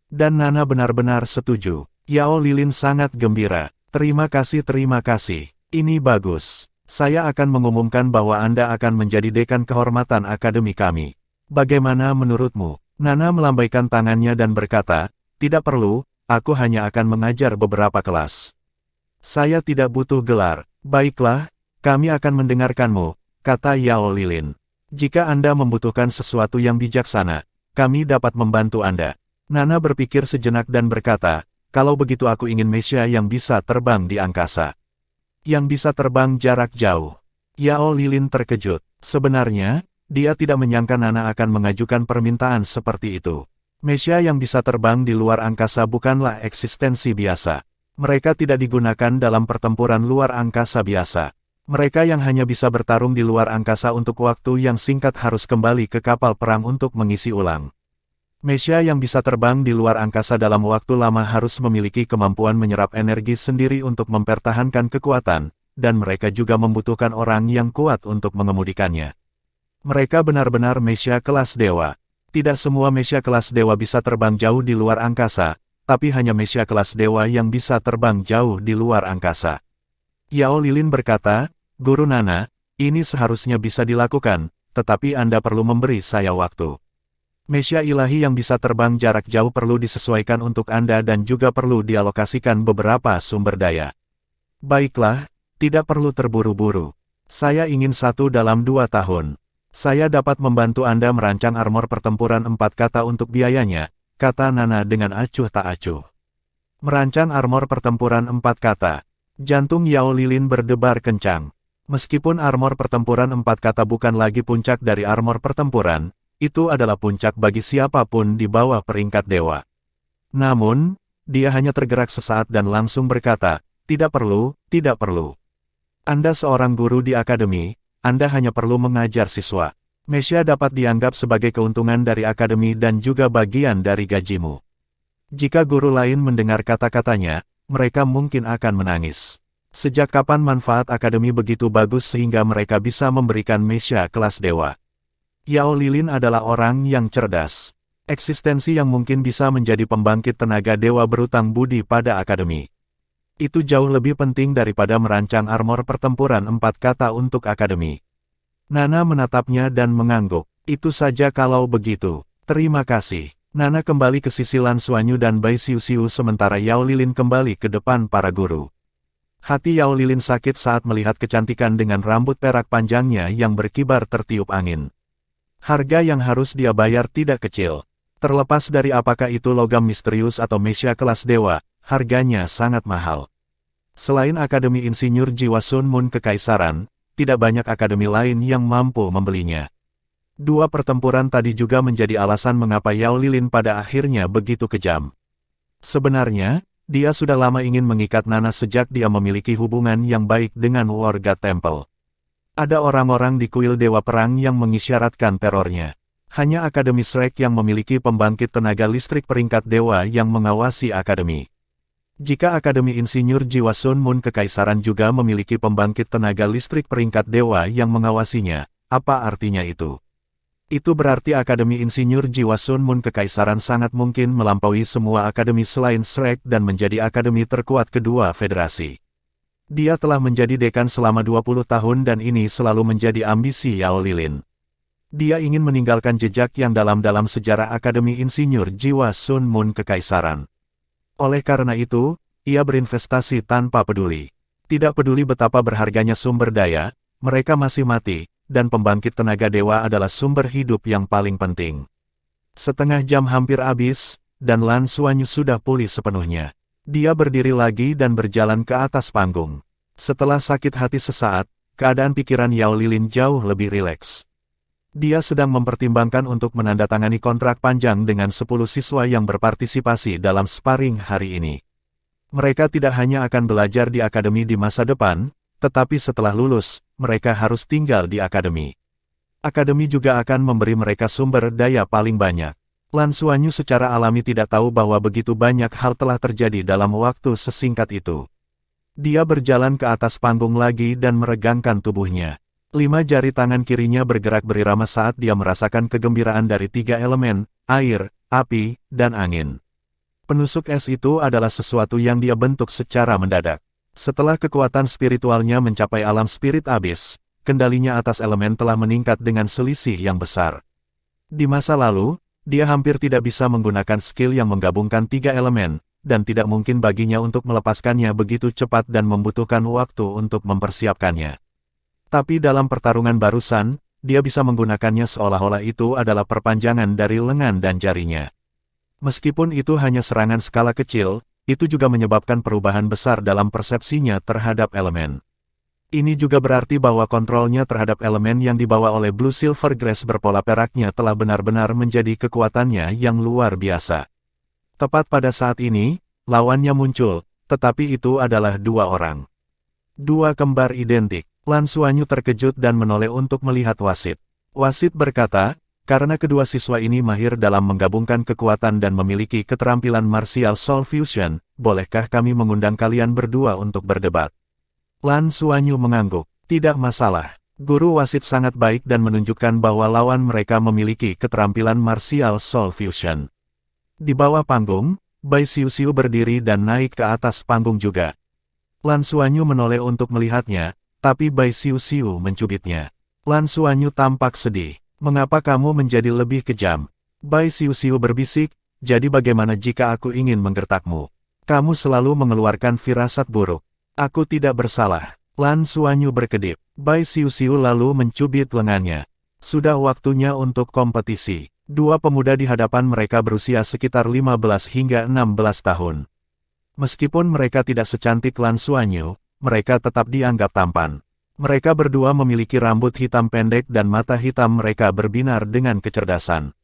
Dan Nana benar-benar setuju. Yao Lilin sangat gembira. Terima kasih. Ini bagus. Saya akan mengumumkan bahwa Anda akan menjadi dekan kehormatan akademi kami. Bagaimana menurutmu? Nana melambaikan tangannya dan berkata, tidak perlu, aku hanya akan mengajar beberapa kelas. Saya tidak butuh gelar. Baiklah, kami akan mendengarkanmu, kata Yao Lilin. Jika Anda membutuhkan sesuatu yang bijaksana, kami dapat membantu Anda. Nana berpikir sejenak dan berkata, kalau begitu aku ingin Mesha yang bisa terbang di angkasa. Yang bisa terbang jarak jauh. Yao Lilin terkejut. Sebenarnya, dia tidak menyangka Nana akan mengajukan permintaan seperti itu. Mesha yang bisa terbang di luar angkasa bukanlah eksistensi biasa. Mereka tidak digunakan dalam pertempuran luar angkasa biasa. Mereka yang hanya bisa bertarung di luar angkasa untuk waktu yang singkat harus kembali ke kapal perang untuk mengisi ulang. Mesha yang bisa terbang di luar angkasa dalam waktu lama harus memiliki kemampuan menyerap energi sendiri untuk mempertahankan kekuatan, dan mereka juga membutuhkan orang yang kuat untuk mengemudikannya. Mereka benar-benar Mesha kelas dewa. Tidak semua Mesha kelas dewa bisa terbang jauh di luar angkasa, tapi hanya Mesha kelas dewa yang bisa terbang jauh di luar angkasa. Yao Lilin berkata, Guru Nana, ini seharusnya bisa dilakukan, tetapi Anda perlu memberi saya waktu. Mesha ilahi yang bisa terbang jarak jauh perlu disesuaikan untuk Anda dan juga perlu dialokasikan beberapa sumber daya. Baiklah, tidak perlu terburu-buru. Saya ingin 1 dalam 2 tahun. Saya dapat membantu Anda merancang armor pertempuran 4 kata untuk biayanya, kata Nana dengan acuh tak acuh. Merancang armor pertempuran 4 kata. Jantung Yao Lilin berdebar kencang. Meskipun armor pertempuran 4 kata bukan lagi puncak dari armor pertempuran, itu adalah puncak bagi siapapun di bawah peringkat dewa. Namun, dia hanya tergerak sesaat dan langsung berkata, tidak perlu, tidak perlu. Anda seorang guru di akademi, Anda hanya perlu mengajar siswa. Mesya dapat dianggap sebagai keuntungan dari akademi dan juga bagian dari gajimu. Jika guru lain mendengar kata-katanya, mereka mungkin akan menangis. Sejak kapan manfaat akademi begitu bagus sehingga mereka bisa memberikan Mesya kelas dewa? Yao Lilin adalah orang yang cerdas. Eksistensi yang mungkin bisa menjadi pembangkit tenaga dewa berutang budi pada akademi. Itu jauh lebih penting daripada merancang armor pertempuran 4 kata untuk akademi. Nana menatapnya dan mengangguk. Itu saja kalau begitu. Terima kasih. Nana kembali ke sisi Lan Xuanyu dan Bai Xiuxiu sementara Yao Lilin kembali ke depan para guru. Hati Yao Lilin sakit saat melihat kecantikan dengan rambut perak panjangnya yang berkibar tertiup angin. Harga yang harus dia bayar tidak kecil. Terlepas dari apakah itu logam misterius atau Mesya kelas dewa, harganya sangat mahal. Selain Akademi Insinyur Jiwa Sun Moon Kekaisaran, tidak banyak akademi lain yang mampu membelinya. Dua pertempuran tadi juga menjadi alasan mengapa Yao Lilin pada akhirnya begitu kejam. Sebenarnya, dia sudah lama ingin mengikat Nana sejak dia memiliki hubungan yang baik dengan warga Temple. Ada orang-orang di kuil Dewa Perang yang mengisyaratkan terornya. Hanya Akademi Shrek yang memiliki pembangkit tenaga listrik peringkat dewa yang mengawasi akademi. Jika Akademi Insinyur Jiwa Sun Moon Kekaisaran juga memiliki pembangkit tenaga listrik peringkat dewa yang mengawasinya, apa artinya itu? Itu berarti Akademi Insinyur Jiwa Sun Moon Kekaisaran sangat mungkin melampaui semua akademi selain Shrek dan menjadi akademi terkuat kedua federasi. Dia telah menjadi dekan selama 20 tahun dan ini selalu menjadi ambisi Yao Lilin. Dia ingin meninggalkan jejak yang dalam sejarah Akademi Insinyur Jiwa Sun Moon Kekaisaran. Oleh karena itu, ia berinvestasi tanpa peduli. Tidak peduli betapa berharganya sumber daya, mereka masih mati. Dan pembangkit tenaga dewa adalah sumber hidup yang paling penting. Setengah jam hampir habis, dan Lan Xuanyu sudah pulih sepenuhnya. Dia berdiri lagi dan berjalan ke atas panggung. Setelah sakit hati sesaat, keadaan pikiran Yao Lilin jauh lebih rileks. Dia sedang mempertimbangkan untuk menandatangani kontrak panjang dengan 10 siswa yang berpartisipasi dalam sparring hari ini. Mereka tidak hanya akan belajar di akademi di masa depan, tetapi setelah lulus, mereka harus tinggal di akademi. Akademi juga akan memberi mereka sumber daya paling banyak. Lan Xuanyu secara alami tidak tahu bahwa begitu banyak hal telah terjadi dalam waktu sesingkat itu. Dia berjalan ke atas panggung lagi dan meregangkan tubuhnya. 5 jari tangan kirinya bergerak berirama saat dia merasakan kegembiraan dari 3 elemen, air, api, dan angin. Penusuk es itu adalah sesuatu yang dia bentuk secara mendadak. Setelah kekuatan spiritualnya mencapai alam spirit abis, kendalinya atas elemen telah meningkat dengan selisih yang besar. Di masa lalu, dia hampir tidak bisa menggunakan skill yang menggabungkan 3 elemen, dan tidak mungkin baginya untuk melepaskannya begitu cepat dan membutuhkan waktu untuk mempersiapkannya. Tapi dalam pertarungan barusan, dia bisa menggunakannya seolah-olah itu adalah perpanjangan dari lengan dan jarinya. Meskipun itu hanya serangan skala kecil, itu juga menyebabkan perubahan besar dalam persepsinya terhadap elemen. Ini juga berarti bahwa kontrolnya terhadap elemen yang dibawa oleh Blue Silver Grass berpola peraknya telah benar-benar menjadi kekuatannya yang luar biasa. Tepat pada saat ini, lawannya muncul, tetapi itu adalah 2 orang. 2 kembar identik. Lan Xuanyu terkejut dan menoleh untuk melihat wasit. Wasit berkata, karena kedua siswa ini mahir dalam menggabungkan kekuatan dan memiliki keterampilan martial soul fusion, bolehkah kami mengundang kalian berdua untuk berdebat? Lan Xuanyu mengangguk. Tidak masalah. Guru wasit sangat baik dan menunjukkan bahwa lawan mereka memiliki keterampilan martial soul fusion. Di bawah panggung, Bai Xiuxiu berdiri dan naik ke atas panggung juga. Lan Xuanyu menoleh untuk melihatnya, tapi Bai Xiuxiu mencubitnya. Lan Xuanyu tampak sedih. Mengapa kamu menjadi lebih kejam? Bai Xiuxiu berbisik, jadi bagaimana jika aku ingin menggertakmu? Kamu selalu mengeluarkan firasat buruk. Aku tidak bersalah. Lan Xuanyu berkedip. Bai Xiuxiu lalu mencubit lengannya. Sudah waktunya untuk kompetisi. 2 pemuda di hadapan mereka berusia sekitar 15 hingga 16 tahun. Meskipun mereka tidak secantik Lan Xuanyu, mereka tetap dianggap tampan. Mereka berdua memiliki rambut hitam pendek dan mata hitam mereka berbinar dengan kecerdasan.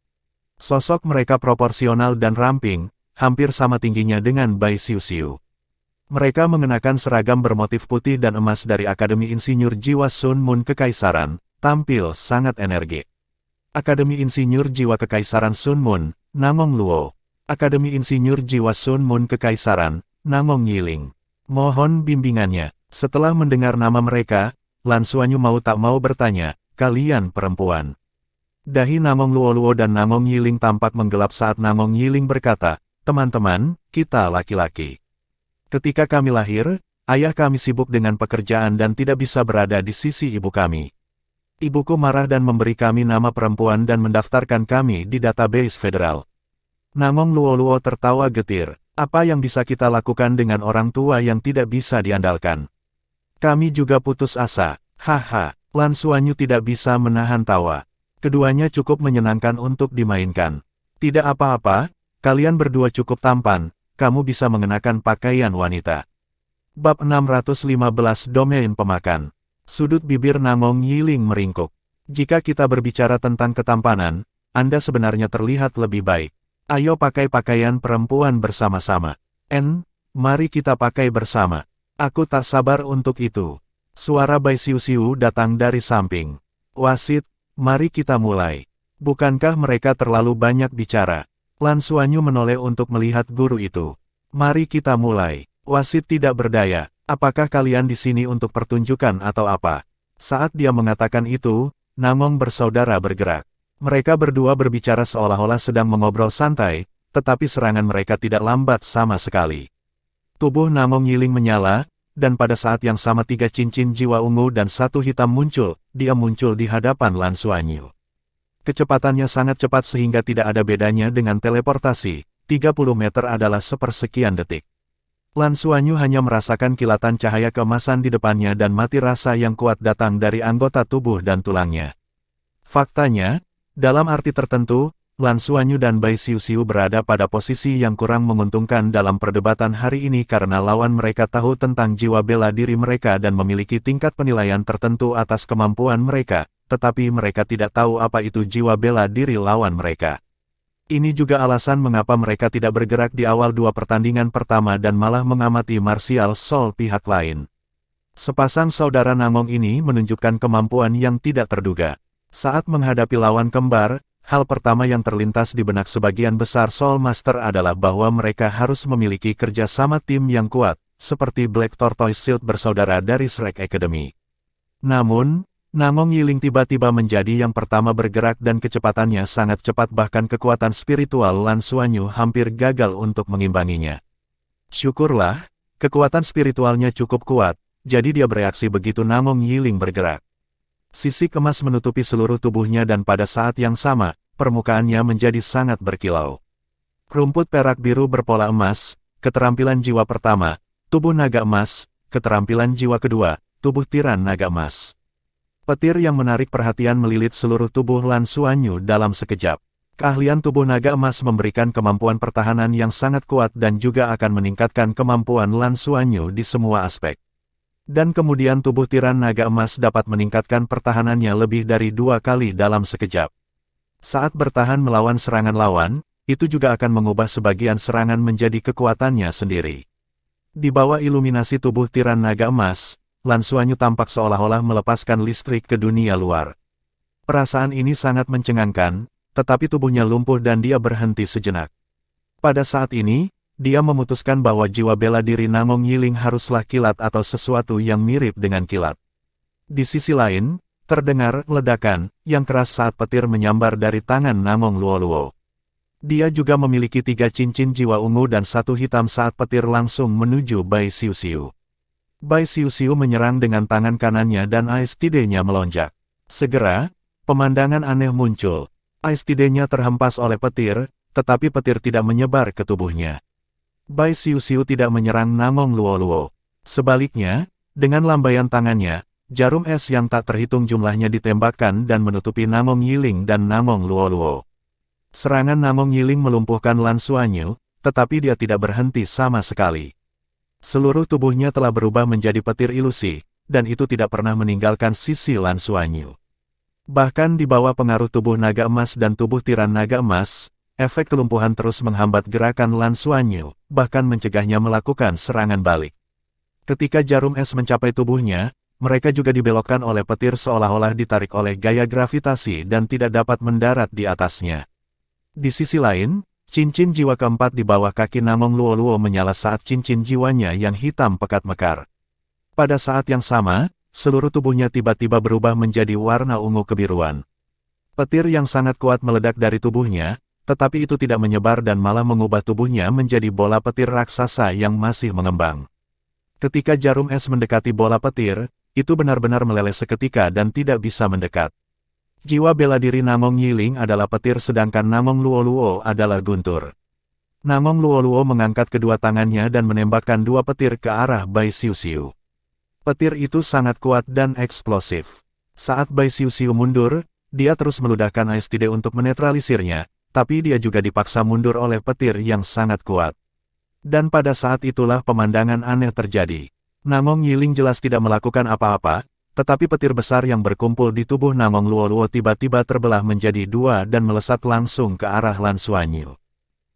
Sosok mereka proporsional dan ramping, hampir sama tingginya dengan Bai Xiuxiu. Mereka mengenakan seragam bermotif putih dan emas dari Akademi Insinyur Jiwa Sun Moon Kekaisaran, tampil sangat energik. Akademi Insinyur Jiwa Kekaisaran Sun Moon, Namong Luo. Akademi Insinyur Jiwa Sun Moon Kekaisaran, Namong Yiling. Mohon bimbingannya. Setelah mendengar nama mereka, Lan Xuanyu mau tak mau bertanya, kalian perempuan? Dahi Namong Luo dan Namong Yiling tampak menggelap saat Namong Yiling berkata, teman-teman, kita laki-laki. Ketika kami lahir, ayah kami sibuk dengan pekerjaan dan tidak bisa berada di sisi ibu kami. Ibuku marah dan memberi kami nama perempuan dan mendaftarkan kami di database federal. Namong Luo tertawa getir, apa yang bisa kita lakukan dengan orang tua yang tidak bisa diandalkan? Kami juga putus asa, haha. Lan Xuanyu tidak bisa menahan tawa. Keduanya cukup menyenangkan untuk dimainkan. Tidak apa-apa, kalian berdua cukup tampan. Kamu bisa mengenakan pakaian wanita. Bab 615 Domain Pemakan. Sudut bibir Namong Yiling meringkuk. Jika kita berbicara tentang ketampanan, Anda sebenarnya terlihat lebih baik. Ayo pakai pakaian perempuan bersama-sama. Mari kita pakai bersama. Aku tak sabar untuk itu. Suara Bai Xiuxiu datang dari samping. Wasit, mari kita mulai. Bukankah mereka terlalu banyak bicara? Lan Xuanyu menoleh untuk melihat guru itu. Mari kita mulai. Wasit tidak berdaya. Apakah kalian di sini untuk pertunjukan atau apa? Saat dia mengatakan itu, Namong bersaudara bergerak. Mereka berdua berbicara seolah-olah sedang mengobrol santai, tetapi serangan mereka tidak lambat sama sekali. Tubuh Namong Yiling menyala, dan pada saat yang sama 3 cincin jiwa ungu dan 1 hitam muncul, dia muncul di hadapan Lan Xuanyu. Kecepatannya sangat cepat sehingga tidak ada bedanya dengan teleportasi, 30 meter adalah sepersekian detik. Lan Xuanyu hanya merasakan kilatan cahaya keemasan di depannya dan mati rasa yang kuat datang dari anggota tubuh dan tulangnya. Faktanya, dalam arti tertentu, Lan Xuanyu dan Bai Xiuxiu berada pada posisi yang kurang menguntungkan dalam perdebatan hari ini karena lawan mereka tahu tentang jiwa bela diri mereka dan memiliki tingkat penilaian tertentu atas kemampuan mereka, tetapi mereka tidak tahu apa itu jiwa bela diri lawan mereka. Ini juga alasan mengapa mereka tidak bergerak di awal 2 pertandingan pertama dan malah mengamati martial soul pihak lain. Sepasang saudara Namong ini menunjukkan kemampuan yang tidak terduga. Saat menghadapi lawan kembar, hal pertama yang terlintas di benak sebagian besar Soul Master adalah bahwa mereka harus memiliki kerja sama tim yang kuat, seperti Black Tortoise Shield bersaudara dari Shrek Academy. Namun, Namong Yiling tiba-tiba menjadi yang pertama bergerak dan kecepatannya sangat cepat bahkan kekuatan spiritual Lan Xuanyu hampir gagal untuk mengimbanginya. Syukurlah, kekuatan spiritualnya cukup kuat, jadi dia bereaksi begitu Namong Yiling bergerak. Sisik emas menutupi seluruh tubuhnya dan pada saat yang sama, permukaannya menjadi sangat berkilau. Rumput perak biru berpola emas, keterampilan jiwa pertama, tubuh naga emas, keterampilan jiwa kedua, tubuh tiran naga emas. Petir yang menarik perhatian melilit seluruh tubuh Lan Xuanyu dalam sekejap. Keahlian tubuh naga emas memberikan kemampuan pertahanan yang sangat kuat dan juga akan meningkatkan kemampuan Lan Xuanyu di semua aspek. Dan kemudian tubuh tiran naga emas dapat meningkatkan pertahanannya lebih dari 2 kali dalam sekejap. Saat bertahan melawan serangan lawan, itu juga akan mengubah sebagian serangan menjadi kekuatannya sendiri. Di bawah iluminasi tubuh tiran naga emas, Lan Xuanyu tampak seolah-olah melepaskan listrik ke dunia luar. Perasaan ini sangat mencengangkan, tetapi tubuhnya lumpuh dan dia berhenti sejenak. Pada saat ini, dia memutuskan bahwa jiwa bela diri Namong Yiling haruslah kilat atau sesuatu yang mirip dengan kilat. Di sisi lain, terdengar ledakan yang keras saat petir menyambar dari tangan Namong Luo. Dia juga memiliki 3 cincin jiwa ungu dan 1 hitam saat petir langsung menuju Bai Xiuxiu. Bai Xiuxiu menyerang dengan tangan kanannya dan Ice Tide-nya melonjak. Segera, pemandangan aneh muncul. Ice Tide-nya terhempas oleh petir, tetapi petir tidak menyebar ke tubuhnya. Bai Xiuxiu tidak menyerang Namong Luo. Sebaliknya, dengan lambaian tangannya, jarum es yang tak terhitung jumlahnya ditembakkan dan menutupi Namong Yiling dan Namong Luo. Serangan Namong Yiling melumpuhkan Lan Xuanyu, tetapi dia tidak berhenti sama sekali. Seluruh tubuhnya telah berubah menjadi petir ilusi, dan itu tidak pernah meninggalkan sisi Lan Xuanyu. Bahkan di bawah pengaruh tubuh naga emas dan tubuh tiran naga emas, efek kelumpuhan terus menghambat gerakan Lan Xuanyu, bahkan mencegahnya melakukan serangan balik. Ketika jarum es mencapai tubuhnya, mereka juga dibelokkan oleh petir seolah-olah ditarik oleh gaya gravitasi dan tidak dapat mendarat di atasnya. Di sisi lain, cincin jiwa keempat di bawah kaki Namong Luoluo menyala saat cincin jiwanya yang hitam pekat mekar. Pada saat yang sama, seluruh tubuhnya tiba-tiba berubah menjadi warna ungu kebiruan. Petir yang sangat kuat meledak dari tubuhnya, tetapi itu tidak menyebar dan malah mengubah tubuhnya menjadi bola petir raksasa yang masih mengembang. Ketika jarum es mendekati bola petir, itu benar-benar meleleh seketika dan tidak bisa mendekat. Jiwa bela diri Namong Yiling adalah petir sedangkan Namong Luoluo adalah guntur. Namong Luoluo mengangkat kedua tangannya dan menembakkan dua petir ke arah Bai Xiuxiu. Petir itu sangat kuat dan eksplosif. Saat Bai Xiuxiu mundur, dia terus meludahkan ASTD untuk menetralisirnya, tapi dia juga dipaksa mundur oleh petir yang sangat kuat. Dan pada saat itulah pemandangan aneh terjadi. Namong Yiling jelas tidak melakukan apa-apa, tetapi petir besar yang berkumpul di tubuh Namong Luoluo tiba-tiba terbelah menjadi dua dan melesat langsung ke arah Lan Xuanyu.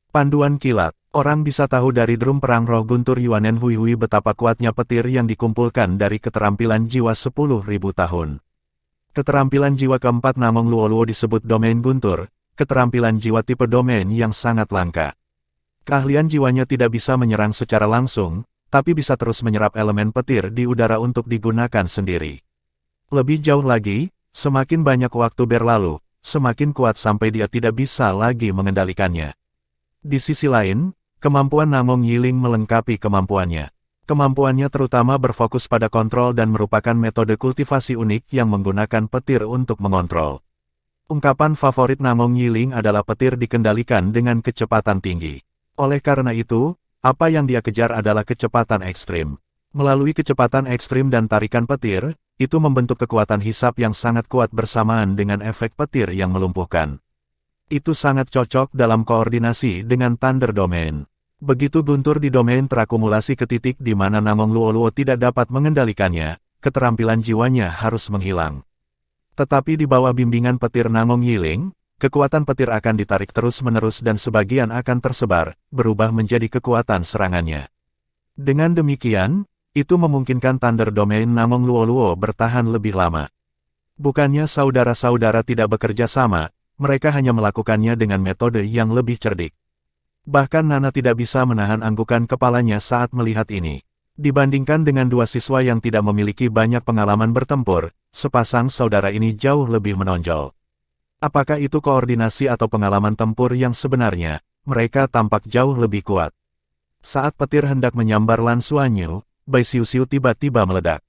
Panduan kilat, orang bisa tahu dari drum perang roh guntur Yuanen Hui betapa kuatnya petir yang dikumpulkan dari keterampilan jiwa 10.000 tahun. Keterampilan jiwa keempat Namong Luoluo disebut domain guntur, keterampilan jiwa tipe domain yang sangat langka. Keahlian jiwanya tidak bisa menyerang secara langsung, tapi bisa terus menyerap elemen petir di udara untuk digunakan sendiri. Lebih jauh lagi, semakin banyak waktu berlalu, semakin kuat sampai dia tidak bisa lagi mengendalikannya. Di sisi lain, kemampuan Namong Yiling melengkapi kemampuannya. Kemampuannya terutama berfokus pada kontrol dan merupakan metode kultivasi unik yang menggunakan petir untuk mengontrol. Ungkapan favorit Namong Yiling adalah petir dikendalikan dengan kecepatan tinggi. Oleh karena itu, apa yang dia kejar adalah kecepatan ekstrim. Melalui kecepatan ekstrim dan tarikan petir, itu membentuk kekuatan hisap yang sangat kuat bersamaan dengan efek petir yang melumpuhkan. Itu sangat cocok dalam koordinasi dengan Thunder Domain. Begitu guntur di domain terakumulasi ke titik di mana Namong Luoluo tidak dapat mengendalikannya, keterampilan jiwanya harus menghilang. Tetapi di bawah bimbingan petir Namong Yiling, kekuatan petir akan ditarik terus-menerus dan sebagian akan tersebar, berubah menjadi kekuatan serangannya. Dengan demikian, itu memungkinkan Thunder Domain Namong Luoluo bertahan lebih lama. Bukannya saudara-saudara tidak bekerja sama, mereka hanya melakukannya dengan metode yang lebih cerdik. Bahkan Nana tidak bisa menahan anggukan kepalanya saat melihat ini. Dibandingkan dengan dua siswa yang tidak memiliki banyak pengalaman bertempur, sepasang saudara ini jauh lebih menonjol. Apakah itu koordinasi atau pengalaman tempur yang sebenarnya? Mereka tampak jauh lebih kuat. Saat petir hendak menyambar Lan Xuanyu, Bai Xiuxiu tiba-tiba meledak.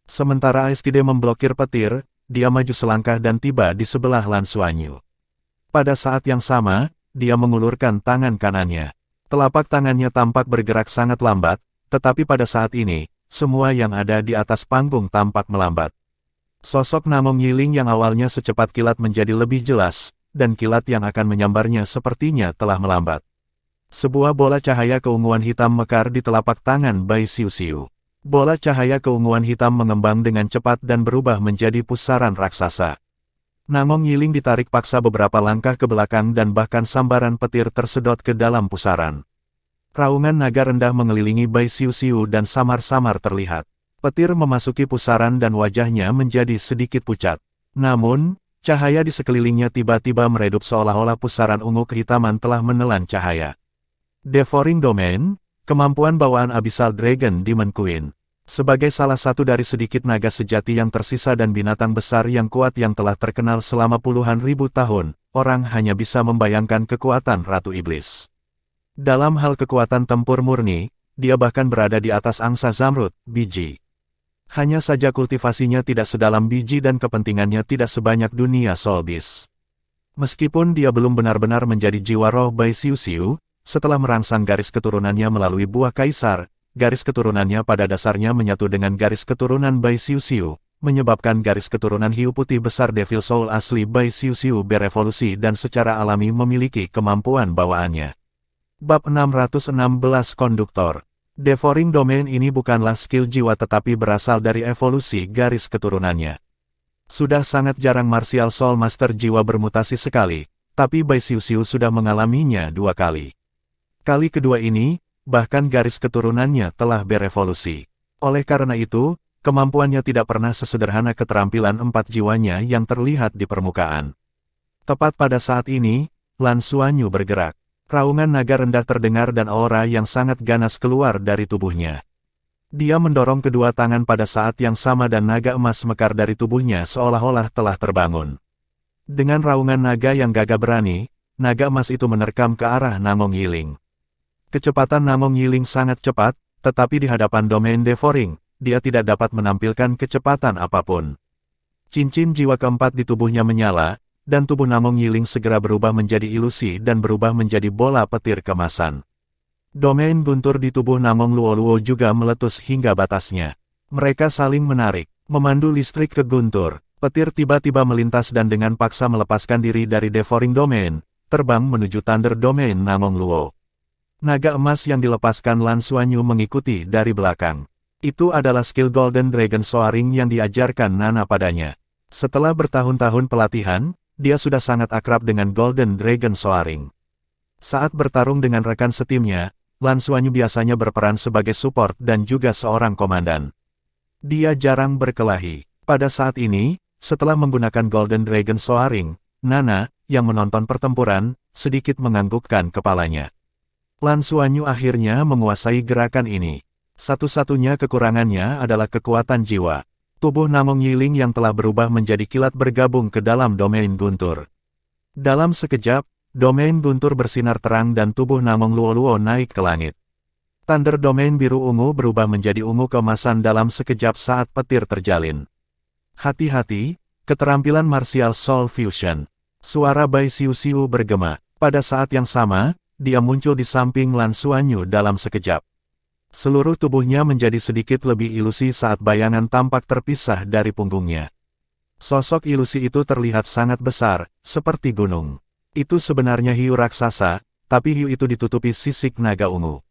Sementara ASTD memblokir petir, dia maju selangkah dan tiba di sebelah Lan Xuanyu. Pada saat yang sama, dia mengulurkan tangan kanannya. Telapak tangannya tampak bergerak sangat lambat, tetapi pada saat ini, semua yang ada di atas panggung tampak melambat. Sosok Namong Yiling yang awalnya secepat kilat menjadi lebih jelas, dan kilat yang akan menyambarnya sepertinya telah melambat. Sebuah bola cahaya keunguan hitam mekar di telapak tangan Bai Xiuxiu. Bola cahaya keunguan hitam mengembang dengan cepat dan berubah menjadi pusaran raksasa. Namong Yiling ditarik paksa beberapa langkah ke belakang dan bahkan sambaran petir tersedot ke dalam pusaran. Raungan naga rendah mengelilingi Bai Xiuxiu dan samar-samar terlihat. Petir memasuki pusaran dan wajahnya menjadi sedikit pucat. Namun, cahaya di sekelilingnya tiba-tiba meredup seolah-olah pusaran ungu kehitaman telah menelan cahaya. Devouring Domain, kemampuan bawaan Abyssal Dragon Demon Queen. Sebagai salah satu dari sedikit naga sejati yang tersisa dan binatang besar yang kuat yang telah terkenal selama puluhan ribu tahun, orang hanya bisa membayangkan kekuatan Ratu Iblis. Dalam hal kekuatan tempur murni, dia bahkan berada di atas angsa Zamrud, biji. Hanya saja kultivasinya tidak sedalam biji dan kepentingannya tidak sebanyak dunia Soul Beast. Meskipun dia belum benar-benar menjadi jiwa roh Bai Xiuxiu, setelah merangsang garis keturunannya melalui buah kaisar, garis keturunannya pada dasarnya menyatu dengan garis keturunan Bai Xiuxiu, menyebabkan garis keturunan hiu putih besar Devil Soul asli Bai Xiuxiu berevolusi dan secara alami memiliki kemampuan bawaannya. Bab 616 Konduktor. Devouring Domain ini bukanlah skill jiwa tetapi berasal dari evolusi garis keturunannya. Sudah sangat jarang Martial Soul Master jiwa bermutasi sekali, tapi Bai Xiuxiu sudah mengalaminya 2 kali. Kali kedua ini, bahkan garis keturunannya telah berevolusi. Oleh karena itu, kemampuannya tidak pernah sesederhana keterampilan 4 jiwanya yang terlihat di permukaan. Tepat pada saat ini, Lan Xuanyu bergerak. Raungan naga rendah terdengar dan aura yang sangat ganas keluar dari tubuhnya. Dia mendorong kedua tangan pada saat yang sama dan naga emas mekar dari tubuhnya seolah-olah telah terbangun. Dengan raungan naga yang gagah berani, naga emas itu menerkam ke arah Namong Yiling. Kecepatan Namong Yiling sangat cepat, tetapi di hadapan Domain Devouring, dia tidak dapat menampilkan kecepatan apapun. Cincin jiwa keempat di tubuhnya menyala, dan tubuh Namong Yiling segera berubah menjadi ilusi dan berubah menjadi bola petir kemasan. Domain guntur di tubuh Namong Luoluo juga meletus hingga batasnya. Mereka saling menarik, memandu listrik ke guntur. Petir tiba-tiba melintas dan dengan paksa melepaskan diri dari Devouring Domain, terbang menuju Thunder Domain Namong Luo. Naga emas yang dilepaskan Lan Xuanyu mengikuti dari belakang. Itu adalah skill Golden Dragon Soaring yang diajarkan Nana padanya. Setelah bertahun-tahun pelatihan, dia sudah sangat akrab dengan Golden Dragon Soaring. Saat bertarung dengan rekan setimnya, Lan Xuanyu biasanya berperan sebagai support dan juga seorang komandan. Dia jarang berkelahi. Pada saat ini, setelah menggunakan Golden Dragon Soaring, Nana, yang menonton pertempuran, sedikit menganggukkan kepalanya. Lan Xuanyu akhirnya menguasai gerakan ini. Satu-satunya kekurangannya adalah kekuatan jiwa. Tubuh Namong Yiling yang telah berubah menjadi kilat bergabung ke dalam domain guntur. Dalam sekejap, domain guntur bersinar terang dan tubuh Namong Luoluo naik ke langit. Thunder Domain biru ungu berubah menjadi ungu keemasan dalam sekejap saat petir terjalin. Hati-hati, keterampilan Martial Soul Fusion. Suara Bai Xiuxiu bergema. Pada saat yang sama, dia muncul di samping Lan Xuanyu dalam sekejap. Seluruh tubuhnya menjadi sedikit lebih ilusi saat bayangan tampak terpisah dari punggungnya. Sosok ilusi itu terlihat sangat besar, seperti gunung. Itu sebenarnya hiu raksasa, tapi hiu itu ditutupi sisik naga ungu.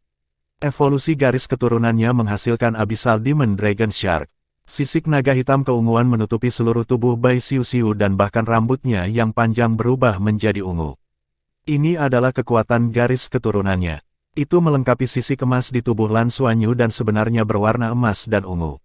Evolusi garis keturunannya menghasilkan Abyssal Demon Dragon Shark. Sisik naga hitam keunguan menutupi seluruh tubuh Bai Xiuxiu dan bahkan rambutnya yang panjang berubah menjadi ungu. Ini adalah kekuatan garis keturunannya. Itu melengkapi sisik emas di tubuh Lan Xuanyu dan sebenarnya berwarna emas dan ungu.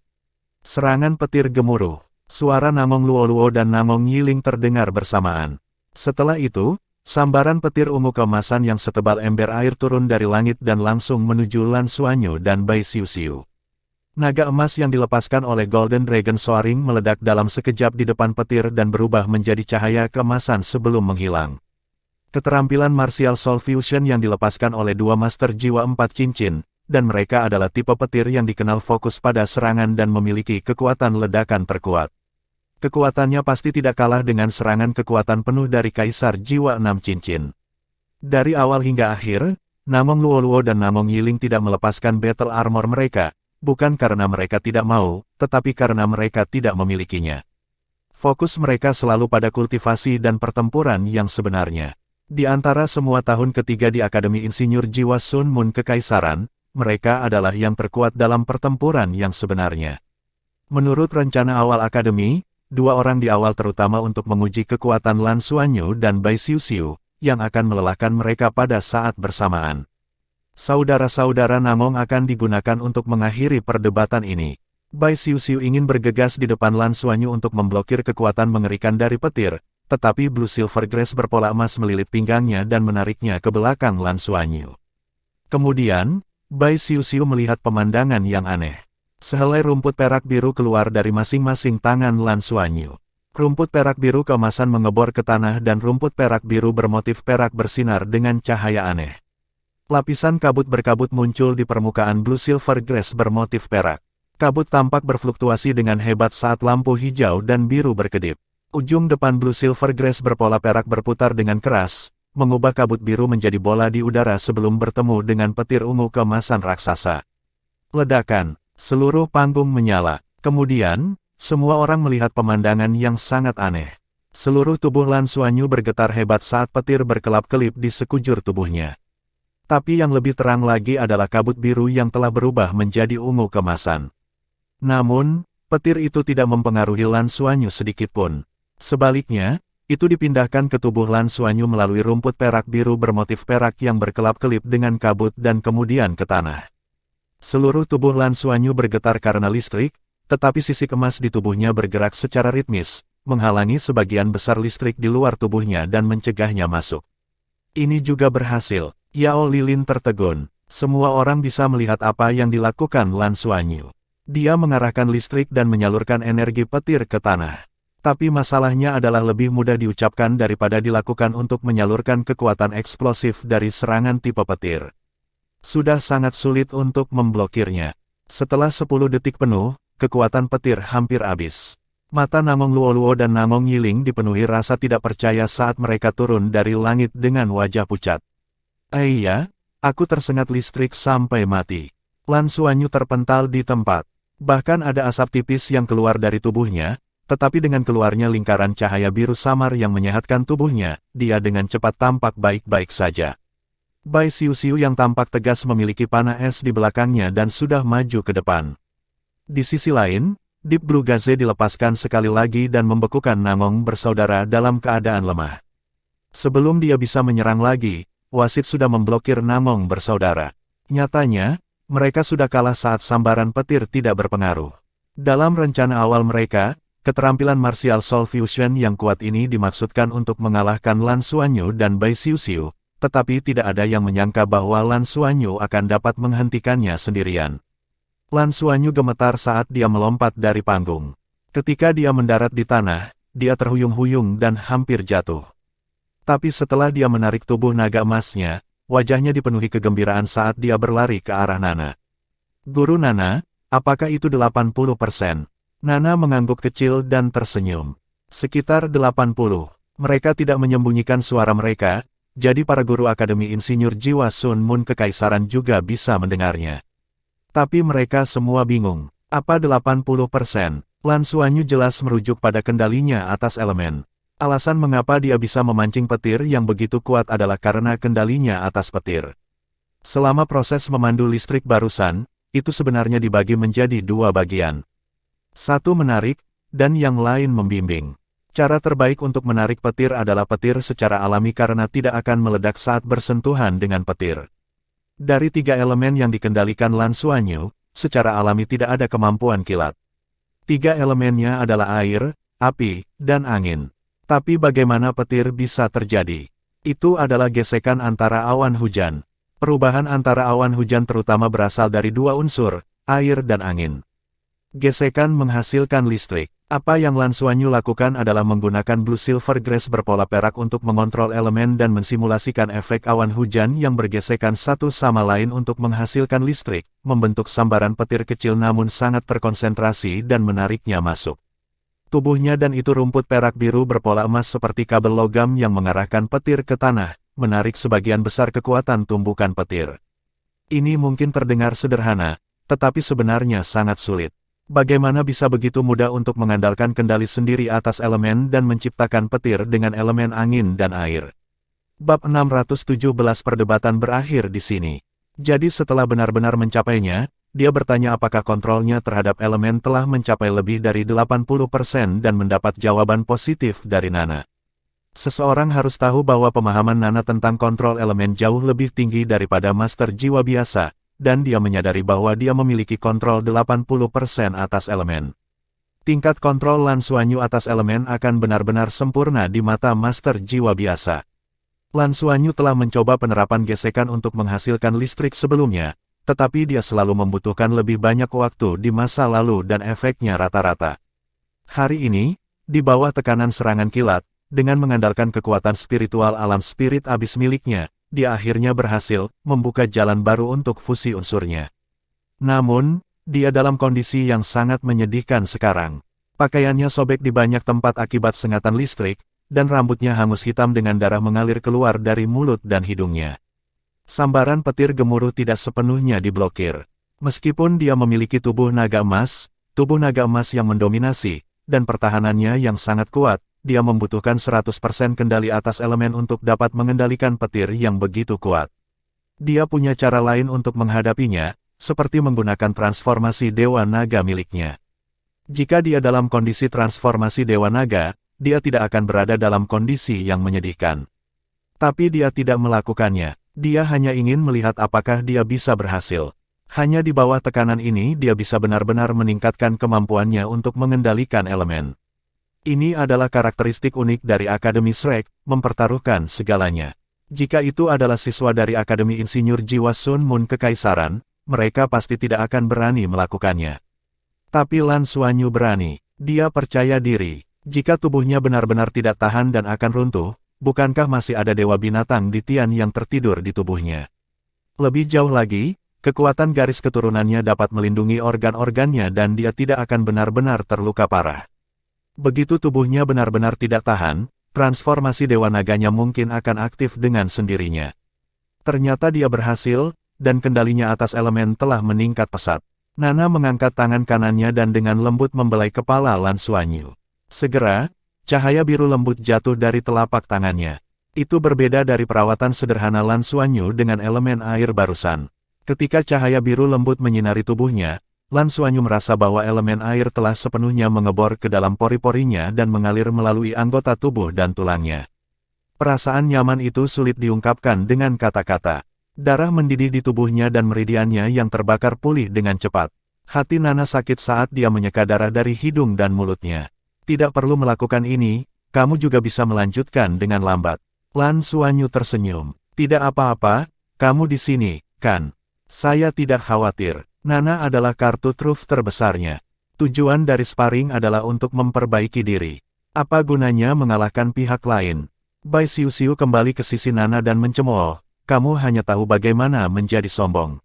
Serangan petir gemuruh. Suara Namong Luoluo dan Namong Yiling terdengar bersamaan. Setelah itu, sambaran petir ungu keemasan yang setebal ember air turun dari langit dan langsung menuju Lan Xuanyu dan Bai Xiuxiu. Naga emas yang dilepaskan oleh Golden Dragon Soaring meledak dalam sekejap di depan petir dan berubah menjadi cahaya keemasan sebelum menghilang. Keterampilan Martial Soul Fusion yang dilepaskan oleh 2 Master Jiwa 4 Cincin, dan mereka adalah tipe petir yang dikenal fokus pada serangan dan memiliki kekuatan ledakan terkuat. Kekuatannya pasti tidak kalah dengan serangan kekuatan penuh dari Kaisar Jiwa 6 Cincin. Dari awal hingga akhir, Namong Luoluo dan Namong Yiling tidak melepaskan battle armor mereka, bukan karena mereka tidak mau, tetapi karena mereka tidak memilikinya. Fokus mereka selalu pada kultivasi dan pertempuran yang sebenarnya. Di antara semua tahun ketiga di Akademi Insinyur Jiwa Sun Moon Kekaisaran, mereka adalah yang terkuat dalam pertempuran yang sebenarnya. Menurut rencana awal Akademi, 2 orang di awal terutama untuk menguji kekuatan Lan Xuanyu dan Bai Xiuxiu, yang akan melelahkan mereka pada saat bersamaan. Saudara-saudara Namong akan digunakan untuk mengakhiri perdebatan ini. Bai Xiuxiu ingin bergegas di depan Lan Xuanyu untuk memblokir kekuatan mengerikan dari petir, tetapi Blue Silver Grace berpola emas melilit pinggangnya dan menariknya ke belakang Lan Xuanyu. Kemudian, Bai Xiuxiu melihat pemandangan yang aneh. Sehelai rumput perak biru keluar dari masing-masing tangan Lan Xuanyu. Rumput perak biru keemasan mengebor ke tanah dan rumput perak biru bermotif perak bersinar dengan cahaya aneh. Lapisan kabut berkabut muncul di permukaan Blue Silver Grace bermotif perak. Kabut tampak berfluktuasi dengan hebat saat lampu hijau dan biru berkedip. Ujung depan Blue Silver Grace berpola perak berputar dengan keras, mengubah kabut biru menjadi bola di udara sebelum bertemu dengan petir ungu keemasan raksasa. Ledakan, seluruh panggung menyala. Kemudian, semua orang melihat pemandangan yang sangat aneh. Seluruh tubuh Lan Xuanyu bergetar hebat saat petir berkelap-kelip di sekujur tubuhnya. Tapi yang lebih terang lagi adalah kabut biru yang telah berubah menjadi ungu kemasan. Namun, petir itu tidak mempengaruhi Lan Xuanyu sedikitpun. Sebaliknya, itu dipindahkan ke tubuh Lan Xuanyu melalui rumput perak biru bermotif perak yang berkelap-kelip dengan kabut dan kemudian ke tanah. Seluruh tubuh Lan Xuanyu bergetar karena listrik, tetapi sisik emas di tubuhnya bergerak secara ritmis, menghalangi sebagian besar listrik di luar tubuhnya dan mencegahnya masuk. Ini juga berhasil. Yao Lilin tertegun. Semua orang bisa melihat apa yang dilakukan Lan Xuanyu. Dia mengarahkan listrik dan menyalurkan energi petir ke tanah. Tapi masalahnya adalah lebih mudah diucapkan daripada dilakukan untuk menyalurkan kekuatan eksplosif dari serangan tipe petir. Sudah sangat sulit untuk memblokirnya. Setelah 10 detik penuh, kekuatan petir hampir habis. Mata Namong Luoluo dan Namong Yiling dipenuhi rasa tidak percaya saat mereka turun dari langit dengan wajah pucat. Iya, aku tersengat listrik sampai mati. Lan Xuanyu terpental di tempat. Bahkan ada asap tipis yang keluar dari tubuhnya, tetapi dengan keluarnya lingkaran cahaya biru samar yang menyehatkan tubuhnya, dia dengan cepat tampak baik-baik saja. Bai Xiuxiu yang tampak tegas memiliki panah es di belakangnya dan sudah maju ke depan. Di sisi lain, Deep Blue Gaze dilepaskan sekali lagi dan membekukan Namong bersaudara dalam keadaan lemah. Sebelum dia bisa menyerang lagi, wasit sudah memblokir Namong bersaudara. Nyatanya, mereka sudah kalah saat sambaran petir tidak berpengaruh. Dalam rencana awal mereka, keterampilan martial soul fusion yang kuat ini dimaksudkan untuk mengalahkan Lan Xuanyu dan Bai Xiuxiu, tetapi tidak ada yang menyangka bahwa Lan Xuanyu akan dapat menghentikannya sendirian. Lan Xuanyu gemetar saat dia melompat dari panggung. Ketika dia mendarat di tanah, dia terhuyung-huyung dan hampir jatuh. Tapi setelah dia menarik tubuh naga emasnya, wajahnya dipenuhi kegembiraan saat dia berlari ke arah Nana. Guru Nana, apakah itu 80%? Nana mengangguk kecil dan tersenyum. Sekitar 80. Mereka tidak menyembunyikan suara mereka, jadi para guru Akademi Insinyur Jiwa Sun Moon Kekaisaran juga bisa mendengarnya. Tapi mereka semua bingung. Apa 80%? Lan Xuanyu jelas merujuk pada kendalinya atas elemen. Alasan mengapa dia bisa memancing petir yang begitu kuat adalah karena kendalinya atas petir. Selama proses memandu listrik barusan, itu sebenarnya dibagi menjadi dua bagian. Satu menarik, dan yang lain membimbing. Cara terbaik untuk menarik petir adalah petir secara alami karena tidak akan meledak saat bersentuhan dengan petir. Dari 3 elemen yang dikendalikan Lan Xuanyu, secara alami tidak ada kemampuan kilat. 3 elemennya adalah air, api, dan angin. Tapi bagaimana petir bisa terjadi? Itu adalah gesekan antara awan hujan. Perubahan antara awan hujan terutama berasal dari 2 unsur, air dan angin. Gesekan menghasilkan listrik. Apa yang Lan Xuanyu lakukan adalah menggunakan Blue Silver Grace berpola perak untuk mengontrol elemen dan mensimulasikan efek awan hujan yang bergesekan satu sama lain untuk menghasilkan listrik, membentuk sambaran petir kecil namun sangat terkonsentrasi dan menariknya masuk. Tubuhnya dan itu rumput perak biru berpola emas seperti kabel logam yang mengarahkan petir ke tanah, menarik sebagian besar kekuatan tumbukan petir. Ini mungkin terdengar sederhana, tetapi sebenarnya sangat sulit. Bagaimana bisa begitu mudah untuk mengandalkan kendali sendiri atas elemen dan menciptakan petir dengan elemen angin dan air? Bab 617 perdebatan berakhir di sini. Jadi setelah benar-benar mencapainya, dia bertanya apakah kontrolnya terhadap elemen telah mencapai lebih dari 80% dan mendapat jawaban positif dari Nana. Seseorang harus tahu bahwa pemahaman Nana tentang kontrol elemen jauh lebih tinggi daripada master jiwa biasa, dan dia menyadari bahwa dia memiliki kontrol 80% atas elemen. Tingkat kontrol Lan Xuanyu atas elemen akan benar-benar sempurna di mata master jiwa biasa. Lan Xuanyu telah mencoba penerapan gesekan untuk menghasilkan listrik sebelumnya, tetapi dia selalu membutuhkan lebih banyak waktu di masa lalu dan efeknya rata-rata. Hari ini, di bawah tekanan serangan kilat, dengan mengandalkan kekuatan spiritual alam spirit abis miliknya, dia akhirnya berhasil membuka jalan baru untuk fusi unsurnya. Namun, dia dalam kondisi yang sangat menyedihkan sekarang. Pakaiannya sobek di banyak tempat akibat sengatan listrik, dan rambutnya hangus hitam dengan darah mengalir keluar dari mulut dan hidungnya. Sambaran petir gemuruh tidak sepenuhnya diblokir. Meskipun dia memiliki tubuh naga emas yang mendominasi, dan pertahanannya yang sangat kuat, dia membutuhkan 100% kendali atas elemen untuk dapat mengendalikan petir yang begitu kuat. Dia punya cara lain untuk menghadapinya, seperti menggunakan transformasi Dewa Naga miliknya. Jika dia dalam kondisi transformasi Dewa Naga, dia tidak akan berada dalam kondisi yang menyedihkan. Tapi dia tidak melakukannya. Dia hanya ingin melihat apakah dia bisa berhasil. Hanya di bawah tekanan ini dia bisa benar-benar meningkatkan kemampuannya untuk mengendalikan elemen. Ini adalah karakteristik unik dari Akademi Shrek, mempertaruhkan segalanya. Jika itu adalah siswa dari Akademi Insinyur Jiwa Sun Moon Kekaisaran, mereka pasti tidak akan berani melakukannya. Tapi Lan Xuanyu berani. Dia percaya diri. Jika tubuhnya benar-benar tidak tahan dan akan runtuh, bukankah masih ada dewa binatang di Tian yang tertidur di tubuhnya? Lebih jauh lagi, kekuatan garis keturunannya dapat melindungi organ-organnya dan dia tidak akan benar-benar terluka parah. Begitu tubuhnya benar-benar tidak tahan, transformasi Dewa Naganya mungkin akan aktif dengan sendirinya. Ternyata dia berhasil, dan kendalinya atas elemen telah meningkat pesat. Nana mengangkat tangan kanannya dan dengan lembut membelai kepala Lan Xuanyu. Segera, cahaya biru lembut jatuh dari telapak tangannya. Itu berbeda dari perawatan sederhana Lan Xuanyu dengan elemen air barusan. Ketika cahaya biru lembut menyinari tubuhnya, Lan Xuanyu merasa bahwa elemen air telah sepenuhnya mengebor ke dalam pori-porinya dan mengalir melalui anggota tubuh dan tulangnya. Perasaan nyaman itu sulit diungkapkan dengan kata-kata. Darah mendidih di tubuhnya dan meridiannya yang terbakar pulih dengan cepat. Hati Nana sakit saat dia menyeka darah dari hidung dan mulutnya. Tidak perlu melakukan ini, kamu juga bisa melanjutkan dengan lambat. Lan Xuanyu tersenyum. Tidak apa-apa, kamu di sini, kan? Saya tidak khawatir. Nana adalah kartu truf terbesarnya. Tujuan dari sparring adalah untuk memperbaiki diri. Apa gunanya mengalahkan pihak lain? Bai Xiu kembali ke sisi Nana dan mencemooh, kamu hanya tahu bagaimana menjadi sombong.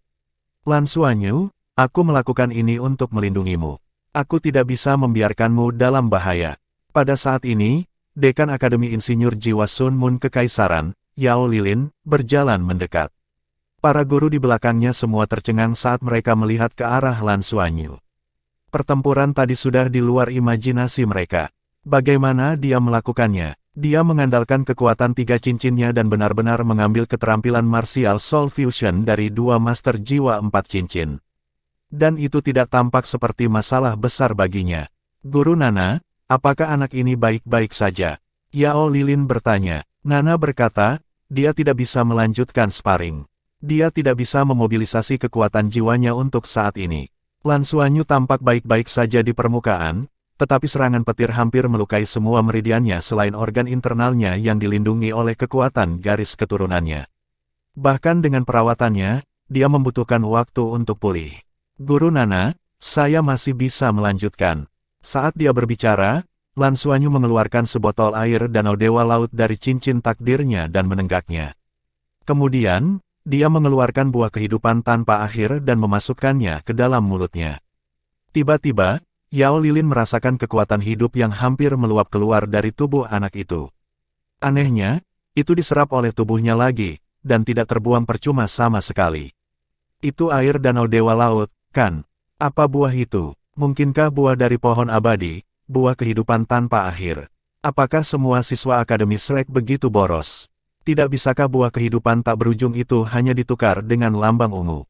Lan Xuanyu, aku melakukan ini untuk melindungimu. Aku tidak bisa membiarkanmu dalam bahaya. Pada saat ini, Dekan Akademi Insinyur Jiwa Sun Moon Kekaisaran, Yao Lilin, berjalan mendekat. Para guru di belakangnya semua tercengang saat mereka melihat ke arah Lan Xuanyu. Pertempuran tadi sudah di luar imajinasi mereka. Bagaimana dia melakukannya? Dia mengandalkan kekuatan 3 cincinnya dan benar-benar mengambil keterampilan martial soul fusion dari 2 master jiwa 4 cincin. Dan itu tidak tampak seperti masalah besar baginya. Guru Nana, apakah anak ini baik-baik saja? Yao Lilin bertanya. Nana berkata, dia tidak bisa melanjutkan sparring. Dia tidak bisa memobilisasi kekuatan jiwanya untuk saat ini. Lan Xuanyu tampak baik-baik saja di permukaan, tetapi serangan petir hampir melukai semua meridiannya selain organ internalnya yang dilindungi oleh kekuatan garis keturunannya. Bahkan dengan perawatannya, dia membutuhkan waktu untuk pulih. Guru Nana, saya masih bisa melanjutkan. Saat dia berbicara, Lan Xuanyu mengeluarkan sebotol air danau Dewa Laut dari cincin takdirnya dan menenggaknya. Kemudian, dia mengeluarkan buah kehidupan tanpa akhir dan memasukkannya ke dalam mulutnya. Tiba-tiba, Yao Lilin merasakan kekuatan hidup yang hampir meluap keluar dari tubuh anak itu. Anehnya, itu diserap oleh tubuhnya lagi, dan tidak terbuang percuma sama sekali. Itu air danau Dewa Laut, kan? Apa buah itu? Mungkinkah buah dari pohon abadi, buah kehidupan tanpa akhir? Apakah semua siswa Akademi Shrek begitu boros? Tidak bisakah buah kehidupan tak berujung itu hanya ditukar dengan lambang ungu?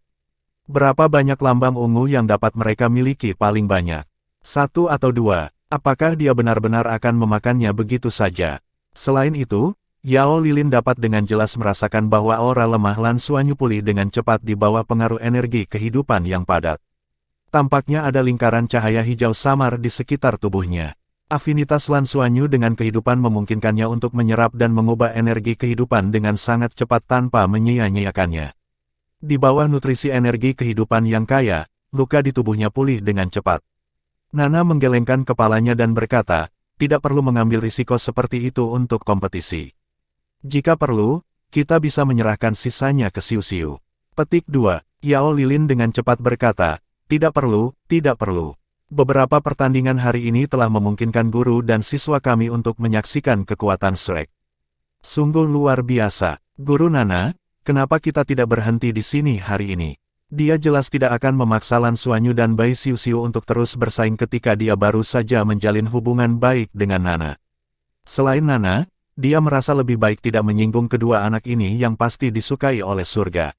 Berapa banyak lambang ungu yang dapat mereka miliki paling banyak? 1 atau 2, apakah dia benar-benar akan memakannya begitu saja? Selain itu, Yao Lilin dapat dengan jelas merasakan bahwa aura lemah Lan Xuanyu pulih dengan cepat di bawah pengaruh energi kehidupan yang padat. Tampaknya ada lingkaran cahaya hijau samar di sekitar tubuhnya. Afinitas Lan Xuanyu dengan kehidupan memungkinkannya untuk menyerap dan mengubah energi kehidupan dengan sangat cepat tanpa menyia-nyiakannya. Di bawah nutrisi energi kehidupan yang kaya, luka di tubuhnya pulih dengan cepat. Nana menggelengkan kepalanya dan berkata, tidak perlu mengambil risiko seperti itu untuk kompetisi. Jika perlu, kita bisa menyerahkan sisanya ke Xiu. Petik 2, Yao Lilin dengan cepat berkata, tidak perlu, tidak perlu. Beberapa pertandingan hari ini telah memungkinkan guru dan siswa kami untuk menyaksikan kekuatan Shrek. Sungguh luar biasa. Guru Nana, kenapa kita tidak berhenti di sini hari ini? Dia jelas tidak akan memaksa Lan Xuanyu dan Bai Xiu untuk terus bersaing ketika dia baru saja menjalin hubungan baik dengan Nana. Selain Nana, dia merasa lebih baik tidak menyinggung kedua anak ini yang pasti disukai oleh surga.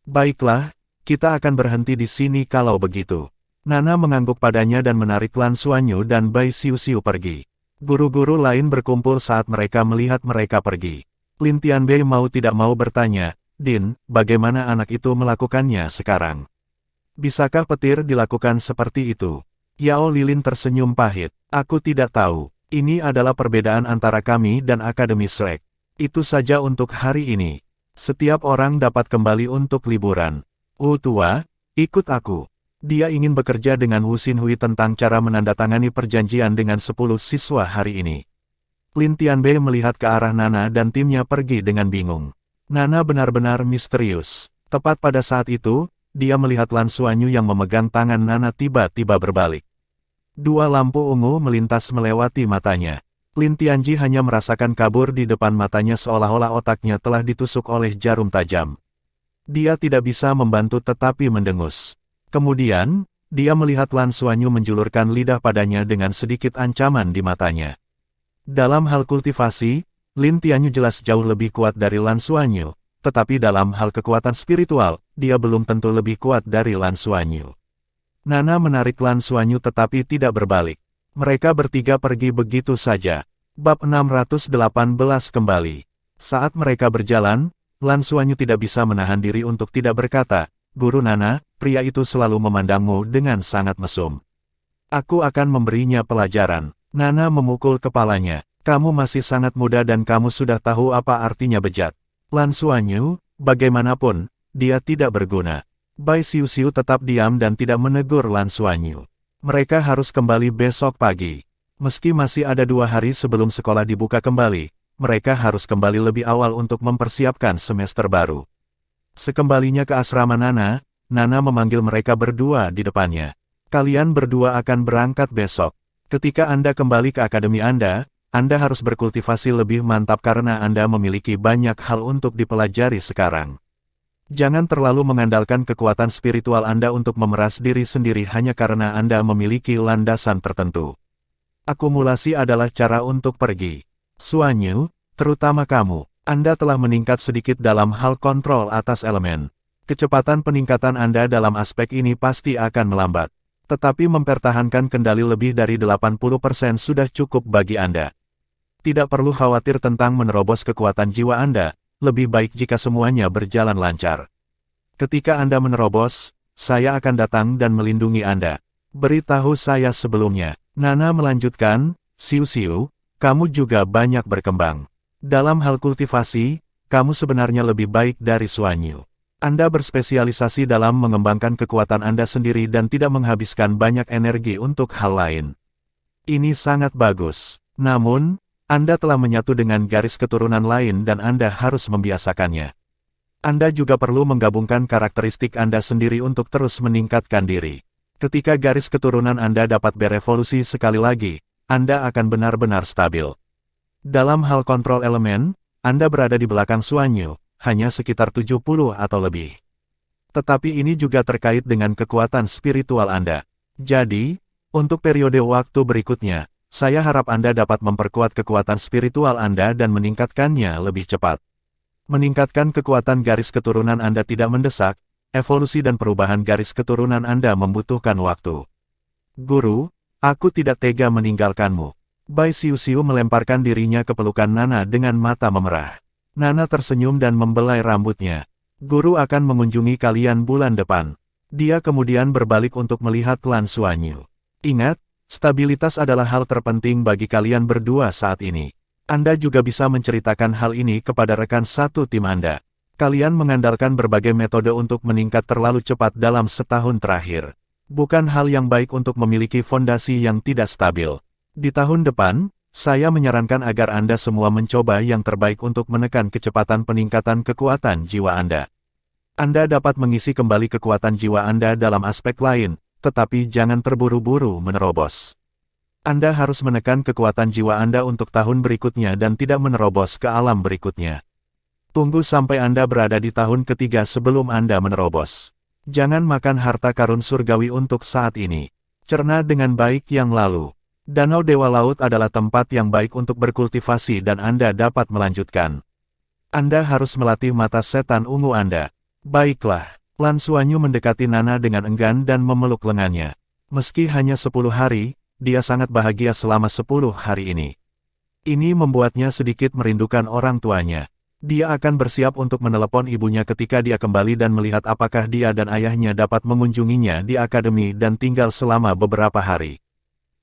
Baiklah, kita akan berhenti di sini kalau begitu. Nana mengangguk padanya dan menarik Lan Xuanyu dan Bai Xiuxiu pergi. Guru-guru lain berkumpul saat mereka melihat mereka pergi. Lin Tianbei mau tidak mau bertanya, Din, bagaimana anak itu melakukannya sekarang? Bisakah petir dilakukan seperti itu? Yao Lilin tersenyum pahit. Aku tidak tahu. Ini adalah perbedaan antara kami dan Akademi Shrek. Itu saja untuk hari ini. Setiap orang dapat kembali untuk liburan. Tua, ikut aku. Dia ingin bekerja dengan Wu Xinhui tentang cara menandatangani perjanjian dengan 10 siswa hari ini. Lin Tianbei melihat ke arah Nana dan timnya pergi dengan bingung. Nana benar-benar misterius. Tepat pada saat itu, dia melihat Lan Xuanyu yang memegang tangan Nana tiba-tiba berbalik. Dua lampu ungu melintas melewati matanya. Lin Tianji hanya merasakan kabur di depan matanya seolah-olah otaknya telah ditusuk oleh jarum tajam. Dia tidak bisa membantu tetapi mendengus. Kemudian, dia melihat Lan Xuanyu menjulurkan lidah padanya dengan sedikit ancaman di matanya. Dalam hal kultivasi, Lin Tianyu jelas jauh lebih kuat dari Lan Xuanyu, tetapi dalam hal kekuatan spiritual, dia belum tentu lebih kuat dari Lan Xuanyu. Nana menarik Lan Xuanyu tetapi tidak berbalik. Mereka bertiga pergi begitu saja. Bab 618 kembali. Saat mereka berjalan, Lan Xuanyu tidak bisa menahan diri untuk tidak berkata, Guru Nana, pria itu selalu memandangmu dengan sangat mesum. Aku akan memberinya pelajaran. Nana memukul kepalanya. Kamu masih sangat muda dan kamu sudah tahu apa artinya bejat. Lan Xuanyu, bagaimanapun, dia tidak berguna. Bai Xiuxiu tetap diam dan tidak menegur Lan Xuanyu. Mereka harus kembali besok pagi. Meski masih ada 2 hari sebelum sekolah dibuka kembali, mereka harus kembali lebih awal untuk mempersiapkan semester baru. Sekembalinya ke asrama Nana, Nana memanggil mereka berdua di depannya. Kalian berdua akan berangkat besok. Ketika Anda kembali ke akademi Anda harus berkultivasi lebih mantap karena Anda memiliki banyak hal untuk dipelajari sekarang. Jangan terlalu mengandalkan kekuatan spiritual Anda untuk memeras diri sendiri hanya karena Anda memiliki landasan tertentu. Akumulasi adalah cara untuk pergi. Xuanyu, terutama kamu. Anda telah meningkat sedikit dalam hal kontrol atas elemen. Kecepatan peningkatan Anda dalam aspek ini pasti akan melambat. Tetapi mempertahankan kendali lebih dari 80% sudah cukup bagi Anda. Tidak perlu khawatir tentang menerobos kekuatan jiwa Anda, lebih baik jika semuanya berjalan lancar. Ketika Anda menerobos, saya akan datang dan melindungi Anda. Beritahu saya sebelumnya. Nana melanjutkan, Xiuxiu, kamu juga banyak berkembang. Dalam hal kultivasi, kamu sebenarnya lebih baik dari Xuanyu. Anda berspesialisasi dalam mengembangkan kekuatan Anda sendiri dan tidak menghabiskan banyak energi untuk hal lain. Ini sangat bagus. Namun, Anda telah menyatu dengan garis keturunan lain dan Anda harus membiasakannya. Anda juga perlu menggabungkan karakteristik Anda sendiri untuk terus meningkatkan diri. Ketika garis keturunan Anda dapat berevolusi sekali lagi, Anda akan benar-benar stabil. Dalam hal kontrol elemen, Anda berada di belakang Xuanyu, hanya sekitar 70 atau lebih. Tetapi ini juga terkait dengan kekuatan spiritual Anda. Jadi, untuk periode waktu berikutnya, saya harap Anda dapat memperkuat kekuatan spiritual Anda dan meningkatkannya lebih cepat. Meningkatkan kekuatan garis keturunan Anda tidak mendesak, evolusi dan perubahan garis keturunan Anda membutuhkan waktu. Guru, aku tidak tega meninggalkanmu. Bai Xiuxiu melemparkan dirinya ke pelukan Nana dengan mata memerah. Nana tersenyum dan membelai rambutnya. Guru akan mengunjungi kalian bulan depan. Dia kemudian berbalik untuk melihat Lan Xuanyu. Ingat, stabilitas adalah hal terpenting bagi kalian berdua saat ini. Anda juga bisa menceritakan hal ini kepada rekan satu tim Anda. Kalian mengandalkan berbagai metode untuk meningkat terlalu cepat dalam setahun terakhir. Bukan hal yang baik untuk memiliki fondasi yang tidak stabil. Di tahun depan, saya menyarankan agar Anda semua mencoba yang terbaik untuk menekan kecepatan peningkatan kekuatan jiwa Anda. Anda dapat mengisi kembali kekuatan jiwa Anda dalam aspek lain, tetapi jangan terburu-buru menerobos. Anda harus menekan kekuatan jiwa Anda untuk tahun berikutnya dan tidak menerobos ke alam berikutnya. Tunggu sampai Anda berada di tahun ketiga sebelum Anda menerobos. Jangan makan harta karun surgawi untuk saat ini. Cerna dengan baik yang lalu. Danau Dewa Laut adalah tempat yang baik untuk berkultivasi dan Anda dapat melanjutkan. Anda harus melatih mata setan ungu Anda. Baiklah, Lan Xuanyu mendekati Nana dengan enggan dan memeluk lengannya. Meski hanya 10 hari, dia sangat bahagia selama 10 hari ini. Ini membuatnya sedikit merindukan orang tuanya. Dia akan bersiap untuk menelepon ibunya ketika dia kembali dan melihat apakah dia dan ayahnya dapat mengunjunginya di akademi dan tinggal selama beberapa hari.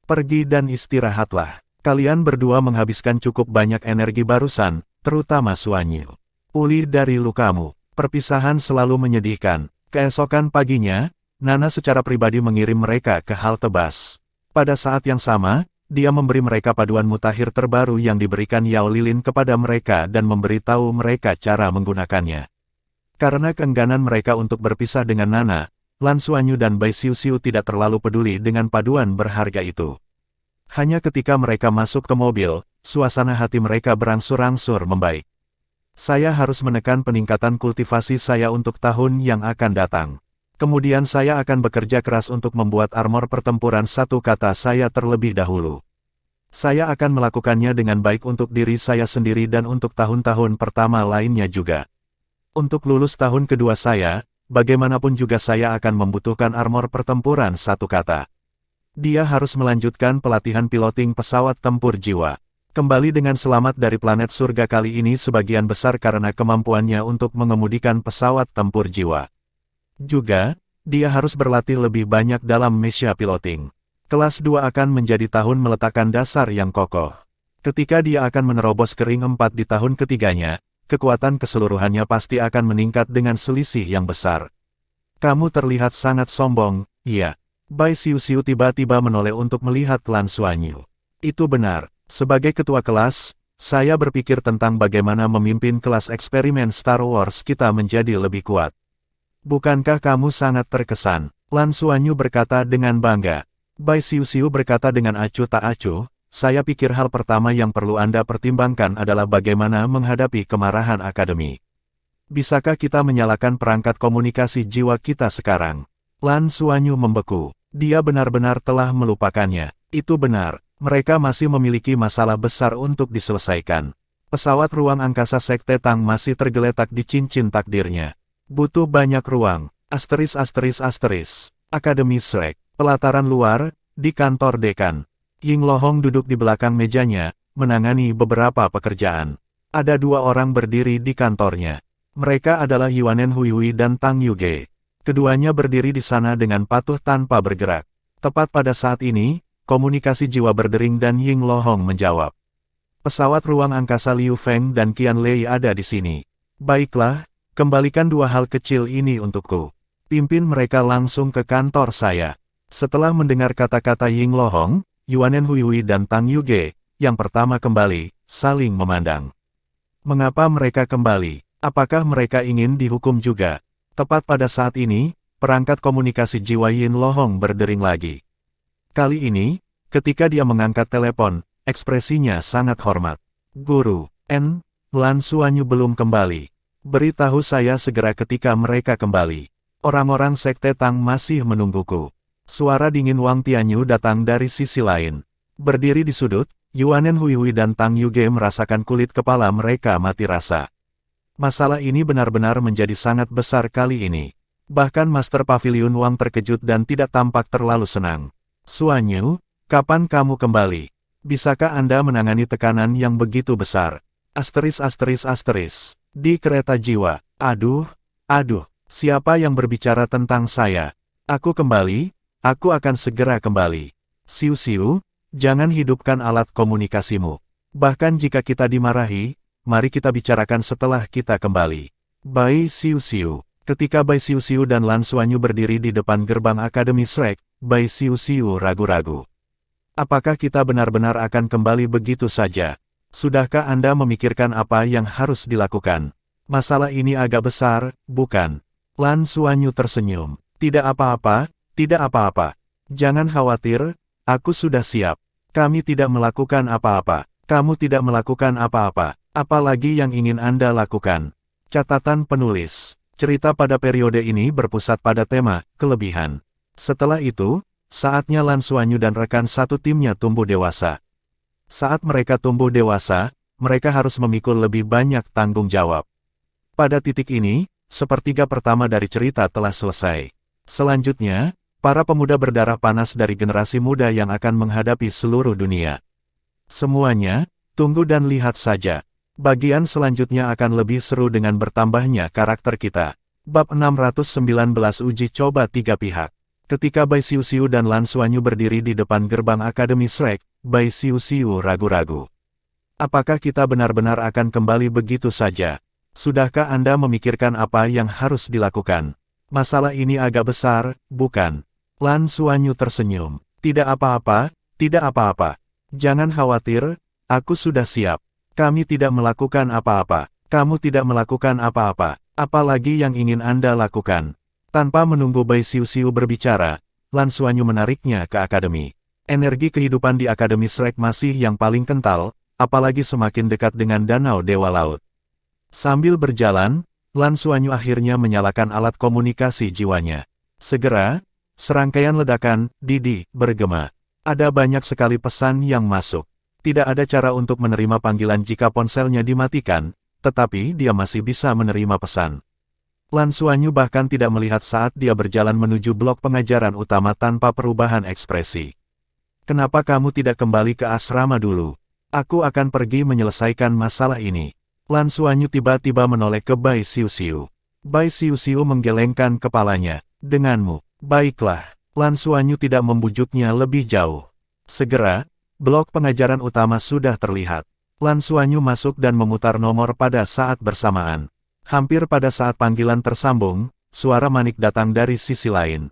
Pergi dan istirahatlah. Kalian berdua menghabiskan cukup banyak energi barusan, terutama Xuanyu. Pulih dari lukamu. Perpisahan selalu menyedihkan. Keesokan paginya, Nana secara pribadi mengirim mereka ke halte bus. Pada saat yang sama, dia memberi mereka paduan mutakhir terbaru yang diberikan Yao Lilin kepada mereka dan memberitahu mereka cara menggunakannya. Karena keengganan mereka untuk berpisah dengan Nana, Lan Xuanyu dan Bai Xiuxiu tidak terlalu peduli dengan paduan berharga itu. Hanya ketika mereka masuk ke mobil, suasana hati mereka berangsur-angsur membaik. Saya harus menekan peningkatan kultivasi saya untuk tahun yang akan datang. Kemudian saya akan bekerja keras untuk membuat armor pertempuran satu kata saya terlebih dahulu. Saya akan melakukannya dengan baik untuk diri saya sendiri dan untuk tahun-tahun pertama lainnya juga. Untuk lulus tahun kedua saya, bagaimanapun juga saya akan membutuhkan armor pertempuran satu kata. Dia harus melanjutkan pelatihan piloting pesawat tempur jiwa. Kembali dengan selamat dari planet surga kali ini sebagian besar karena kemampuannya untuk mengemudikan pesawat tempur jiwa. Juga, dia harus berlatih lebih banyak dalam mecha piloting. Kelas 2 akan menjadi tahun meletakkan dasar yang kokoh. Ketika dia akan menerobos ke ring 4 di tahun ketiganya, kekuatan keseluruhannya pasti akan meningkat dengan selisih yang besar. Kamu terlihat sangat sombong, iya. Bai Xiuxiu tiba-tiba menoleh untuk melihat Lan Xuanyu. Itu benar. Sebagai ketua kelas, saya berpikir tentang bagaimana memimpin kelas eksperimen Star Wars kita menjadi lebih kuat. Bukankah kamu sangat terkesan? Lan Xuanyu berkata dengan bangga. Bai Xiuxiu berkata dengan acuh tak acuh, saya pikir hal pertama yang perlu Anda pertimbangkan adalah bagaimana menghadapi kemarahan akademi. Bisakah kita menyalakan perangkat komunikasi jiwa kita sekarang? Lan Xuanyu membeku. Dia benar-benar telah melupakannya. Itu benar. Mereka masih memiliki masalah besar untuk diselesaikan. Pesawat ruang angkasa Sekte Tang masih tergeletak di cincin takdirnya. Butuh banyak ruang. ****. Akademi Shrek. Pelataran luar, di kantor dekan. Ying Lohong duduk di belakang mejanya, menangani beberapa pekerjaan. Ada 2 orang berdiri di kantornya. Mereka adalah Yuanen Huihui dan Tang Yuge. Keduanya berdiri di sana dengan patuh tanpa bergerak. Tepat pada saat ini, komunikasi jiwa berdering dan Ying Lohong menjawab. Pesawat ruang angkasa Liu Feng dan Qian Lei ada di sini. Baiklah, kembalikan 2 hal kecil ini untukku. Pimpin mereka langsung ke kantor saya. Setelah mendengar kata-kata Ying Lohong, Yuanen Huihui dan Tang Yuge, yang pertama kembali, saling memandang. Mengapa mereka kembali? Apakah mereka ingin dihukum juga? Tepat pada saat ini, perangkat komunikasi jiwa Ying Lohong berdering lagi. Kali ini, ketika dia mengangkat telepon, ekspresinya sangat hormat. Guru, Lan Xuanyu belum kembali. Beritahu saya segera ketika mereka kembali. Orang-orang Sekte Tang masih menungguku. Suara dingin Wang Tianyu datang dari sisi lain. Berdiri di sudut, Yuanen Huihui dan Tang Yuge merasakan kulit kepala mereka mati rasa. Masalah ini benar-benar menjadi sangat besar kali ini. Bahkan Master Pavilion Wang terkejut dan tidak tampak terlalu senang. Xuanyu, kapan kamu kembali? Bisakah Anda menangani tekanan yang begitu besar? Di kereta jiwa. Aduh, siapa yang berbicara tentang saya? Aku kembali, aku akan segera kembali. Xiuxiu, jangan hidupkan alat komunikasimu. Bahkan jika kita dimarahi, mari kita bicarakan setelah kita kembali. Bai Xiuxiu. Ketika Bai Xiuxiu dan Lan Xuanyu berdiri di depan gerbang Akademi Shrek, Bai Xiuxiu ragu-ragu. Apakah kita benar-benar akan kembali begitu saja? Sudahkah Anda memikirkan apa yang harus dilakukan? Masalah ini agak besar, bukan? Lan Xuanyu tersenyum. Tidak apa-apa, tidak apa-apa. Jangan khawatir, aku sudah siap. Kami tidak melakukan apa-apa. Kamu tidak melakukan apa-apa. Apalagi yang ingin Anda lakukan? Catatan penulis. Cerita pada periode ini berpusat pada tema kelebihan. Setelah itu, saatnya Lan Xuanyu dan rekan satu timnya tumbuh dewasa. Saat mereka tumbuh dewasa, mereka harus memikul lebih banyak tanggung jawab. Pada titik ini, sepertiga pertama dari cerita telah selesai. Selanjutnya, para pemuda berdarah panas dari generasi muda yang akan menghadapi seluruh dunia. Semuanya, tunggu dan lihat saja. Bagian selanjutnya akan lebih seru dengan bertambahnya karakter kita. Bab 619 Uji Coba Tiga Pihak. Ketika Bai Xiuxiu dan Lan Xuanyu berdiri di depan gerbang Akademi Shrek, Bai Xiuxiu ragu-ragu. Apakah kita benar-benar akan kembali begitu saja? Sudahkah Anda memikirkan apa yang harus dilakukan? Masalah ini agak besar, bukan? Lan Xuanyu tersenyum. Tidak apa-apa, tidak apa-apa. Jangan khawatir, aku sudah siap. Kami tidak melakukan apa-apa. Kamu tidak melakukan apa-apa. Apalagi yang ingin Anda lakukan? Tanpa menunggu Bai Xiuxiu berbicara, Lan Xuanyu menariknya ke akademi. Energi kehidupan di Akademi Shrek masih yang paling kental, apalagi semakin dekat dengan Danau Dewa Laut. Sambil berjalan, Lan Xuanyu akhirnya menyalakan alat komunikasi jiwanya. Segera, serangkaian ledakan, Didi, bergema. Ada banyak sekali pesan yang masuk. Tidak ada cara untuk menerima panggilan jika ponselnya dimatikan, tetapi dia masih bisa menerima pesan. Lan Xuanyu bahkan tidak melihat saat dia berjalan menuju blok pengajaran utama tanpa perubahan ekspresi. Kenapa kamu tidak kembali ke asrama dulu? Aku akan pergi menyelesaikan masalah ini. Lan Xuanyu tiba-tiba menoleh ke Bai Xiuxiu. Bai Xiuxiu menggelengkan kepalanya. Denganmu, baiklah. Lan Xuanyu tidak membujuknya lebih jauh. Segera, blok pengajaran utama sudah terlihat. Lan Xuanyu masuk dan memutar nomor pada saat bersamaan. Hampir pada saat panggilan tersambung, suara manik datang dari sisi lain.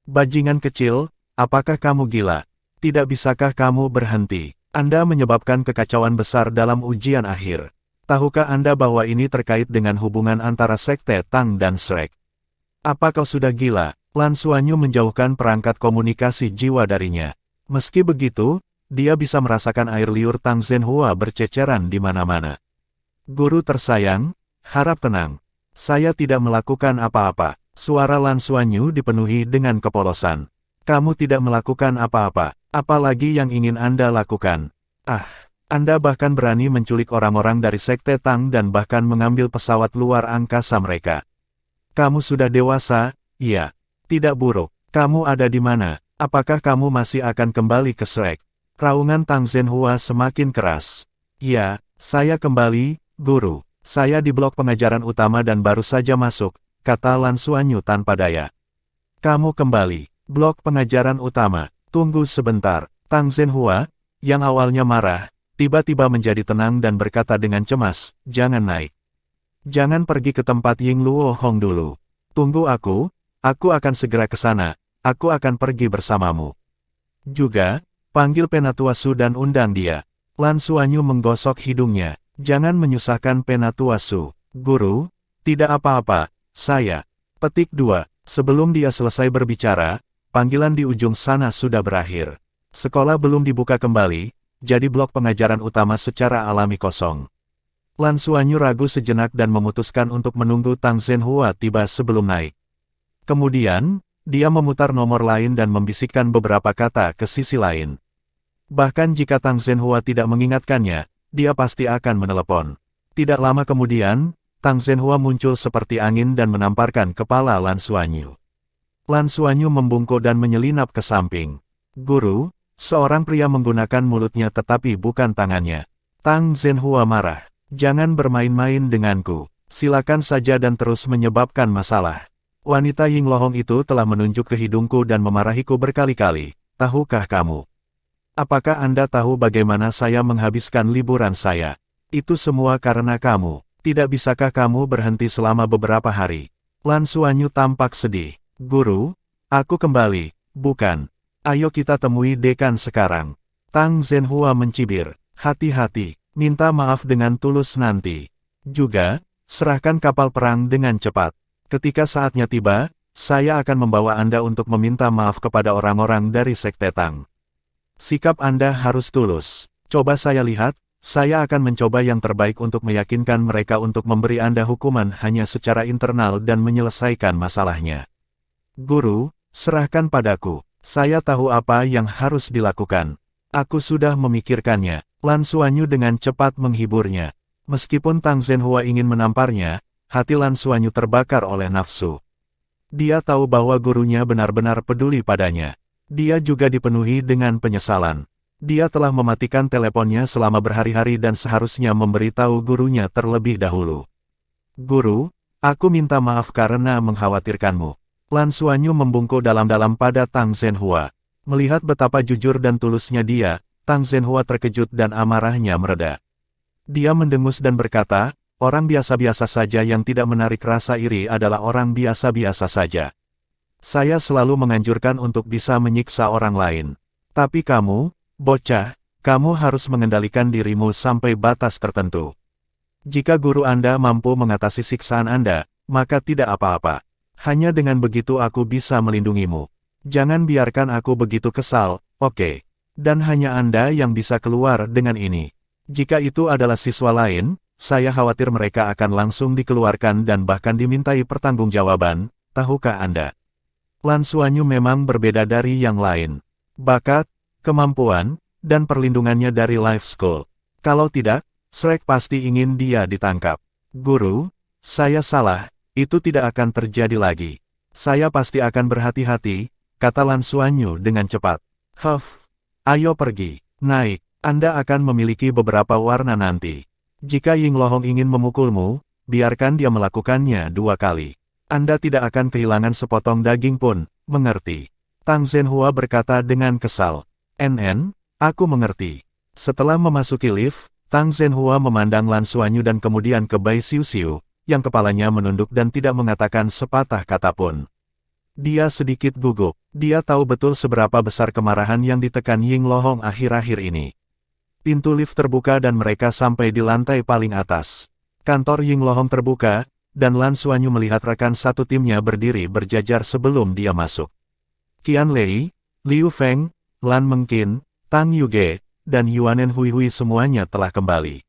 Bajingan kecil, apakah kamu gila? Tidak bisakah kamu berhenti? Anda menyebabkan kekacauan besar dalam ujian akhir. Tahukah Anda bahwa ini terkait dengan hubungan antara Sekte Tang dan Shrek? Apa kau sudah gila? Lan Xuanyu menjauhkan perangkat komunikasi jiwa darinya. Meski begitu, dia bisa merasakan air liur Tang Zhenhua berceceran di mana-mana. Guru tersayang, harap tenang. Saya tidak melakukan apa-apa. Suara Lan Xuanyu dipenuhi dengan kepolosan. Kamu tidak melakukan apa-apa. Apalagi yang ingin Anda lakukan? Anda bahkan berani menculik orang-orang dari Sekte Tang dan bahkan mengambil pesawat luar angkasa mereka. Kamu sudah dewasa, iya. Tidak buruk. Kamu ada di mana? Apakah kamu masih akan kembali ke Shrek? Raungan Tang Zhenhua semakin keras. Ya, saya kembali, guru. Saya di blok pengajaran utama dan baru saja masuk, kata Lan Xuanyu tanpa daya. Kamu kembali. Blok pengajaran utama. Tunggu sebentar. Tang Zhenhua, yang awalnya marah, tiba-tiba menjadi tenang dan berkata dengan cemas, jangan naik. Jangan pergi ke tempat Ying Luo Hong dulu. Tunggu aku akan segera ke sana, aku akan pergi bersamamu. Juga, panggil Penatua Su dan undang dia. Lan Xuanyu menggosok hidungnya, jangan menyusahkan Penatua Su. Guru, tidak apa-apa, saya. Petik 2, sebelum dia selesai berbicara, panggilan di ujung sana sudah berakhir. Sekolah belum dibuka kembali, jadi blok pengajaran utama secara alami kosong. Lan Xuanyu ragu sejenak dan memutuskan untuk menunggu Tang Zhenhua tiba sebelum naik. Kemudian, dia memutar nomor lain dan membisikkan beberapa kata ke sisi lain. Bahkan jika Tang Zhenhua tidak mengingatkannya, dia pasti akan menelepon. Tidak lama kemudian, Tang Zhenhua muncul seperti angin dan menamparkan kepala Lan Xuanyu. Lan Xuanyu membungkuk dan menyelinap ke samping. Guru, seorang pria menggunakan mulutnya tetapi bukan tangannya. Tang Zhenhua marah. Jangan bermain-main denganku. Silakan saja dan terus menyebabkan masalah. Wanita Ying Lohong itu telah menunjuk ke hidungku dan memarahiku berkali-kali. Tahukah kamu? Apakah Anda tahu bagaimana saya menghabiskan liburan saya? Itu semua karena kamu. Tidak bisakah kamu berhenti selama beberapa hari? Lan Xuanyu tampak sedih. Guru, aku kembali. Bukan. Ayo kita temui dekan sekarang. Tang Zhenhua mencibir. Hati-hati, minta maaf dengan tulus nanti. Juga, serahkan kapal perang dengan cepat. Ketika saatnya tiba, saya akan membawa Anda untuk meminta maaf kepada orang-orang dari Sekte Tang. Sikap Anda harus tulus. Coba saya lihat, saya akan mencoba yang terbaik untuk meyakinkan mereka untuk memberi Anda hukuman hanya secara internal dan menyelesaikan masalahnya. Guru, serahkan padaku. Saya tahu apa yang harus dilakukan. Aku sudah memikirkannya. Lan Xuanyu dengan cepat menghiburnya. Meskipun Tang Zhenhua ingin menamparnya, hati Lan Xuanyu terbakar oleh nafsu. Dia tahu bahwa gurunya benar-benar peduli padanya. Dia juga dipenuhi dengan penyesalan. Dia telah mematikan teleponnya selama berhari-hari dan seharusnya memberitahu gurunya terlebih dahulu. Guru, aku minta maaf karena mengkhawatirkanmu. Lan Xuanyu membungkuk dalam-dalam pada Tang Zhenhua. Melihat betapa jujur dan tulusnya dia, Tang Zhenhua terkejut dan amarahnya mereda. Dia mendengus dan berkata, orang biasa-biasa saja yang tidak menarik rasa iri adalah orang biasa-biasa saja. Saya selalu menganjurkan untuk bisa menyiksa orang lain. Tapi kamu, bocah, kamu harus mengendalikan dirimu sampai batas tertentu. Jika guru Anda mampu mengatasi siksaan Anda, maka tidak apa-apa. Hanya dengan begitu aku bisa melindungimu. Jangan biarkan aku begitu kesal, oke? Dan hanya Anda yang bisa keluar dengan ini. Jika itu adalah siswa lain, saya khawatir mereka akan langsung dikeluarkan dan bahkan dimintai pertanggungjawaban, tahukah Anda? Lan Xuanyu memang berbeda dari yang lain. Bakat, kemampuan, dan perlindungannya dari Life School. Kalau tidak, Shrek pasti ingin dia ditangkap. Guru, saya salah, itu tidak akan terjadi lagi. Saya pasti akan berhati-hati, kata Lan Xuanyu dengan cepat. Ayo pergi, naik, Anda akan memiliki beberapa warna nanti. Jika Ying Lohong ingin memukulmu, biarkan dia melakukannya 2 kali. Anda tidak akan kehilangan sepotong daging pun, mengerti? Tang Zhenhua berkata dengan kesal. Aku mengerti. Setelah memasuki lift, Tang Zhenhua memandang Lan Xuanyu dan kemudian ke Bai Xiuxiu, yang kepalanya menunduk dan tidak mengatakan sepatah kata pun. Dia sedikit gugup. Dia tahu betul seberapa besar kemarahan yang ditekan Ying Lohong akhir-akhir ini. Pintu lift terbuka dan mereka sampai di lantai paling atas. Kantor Ying Lohong terbuka, dan Lan Xuanyu melihat rekan satu timnya berdiri berjajar sebelum dia masuk. Qian Lei, Liu Feng, Lan Mengqin, Tang Yuge, dan Yuanen Huihui semuanya telah kembali.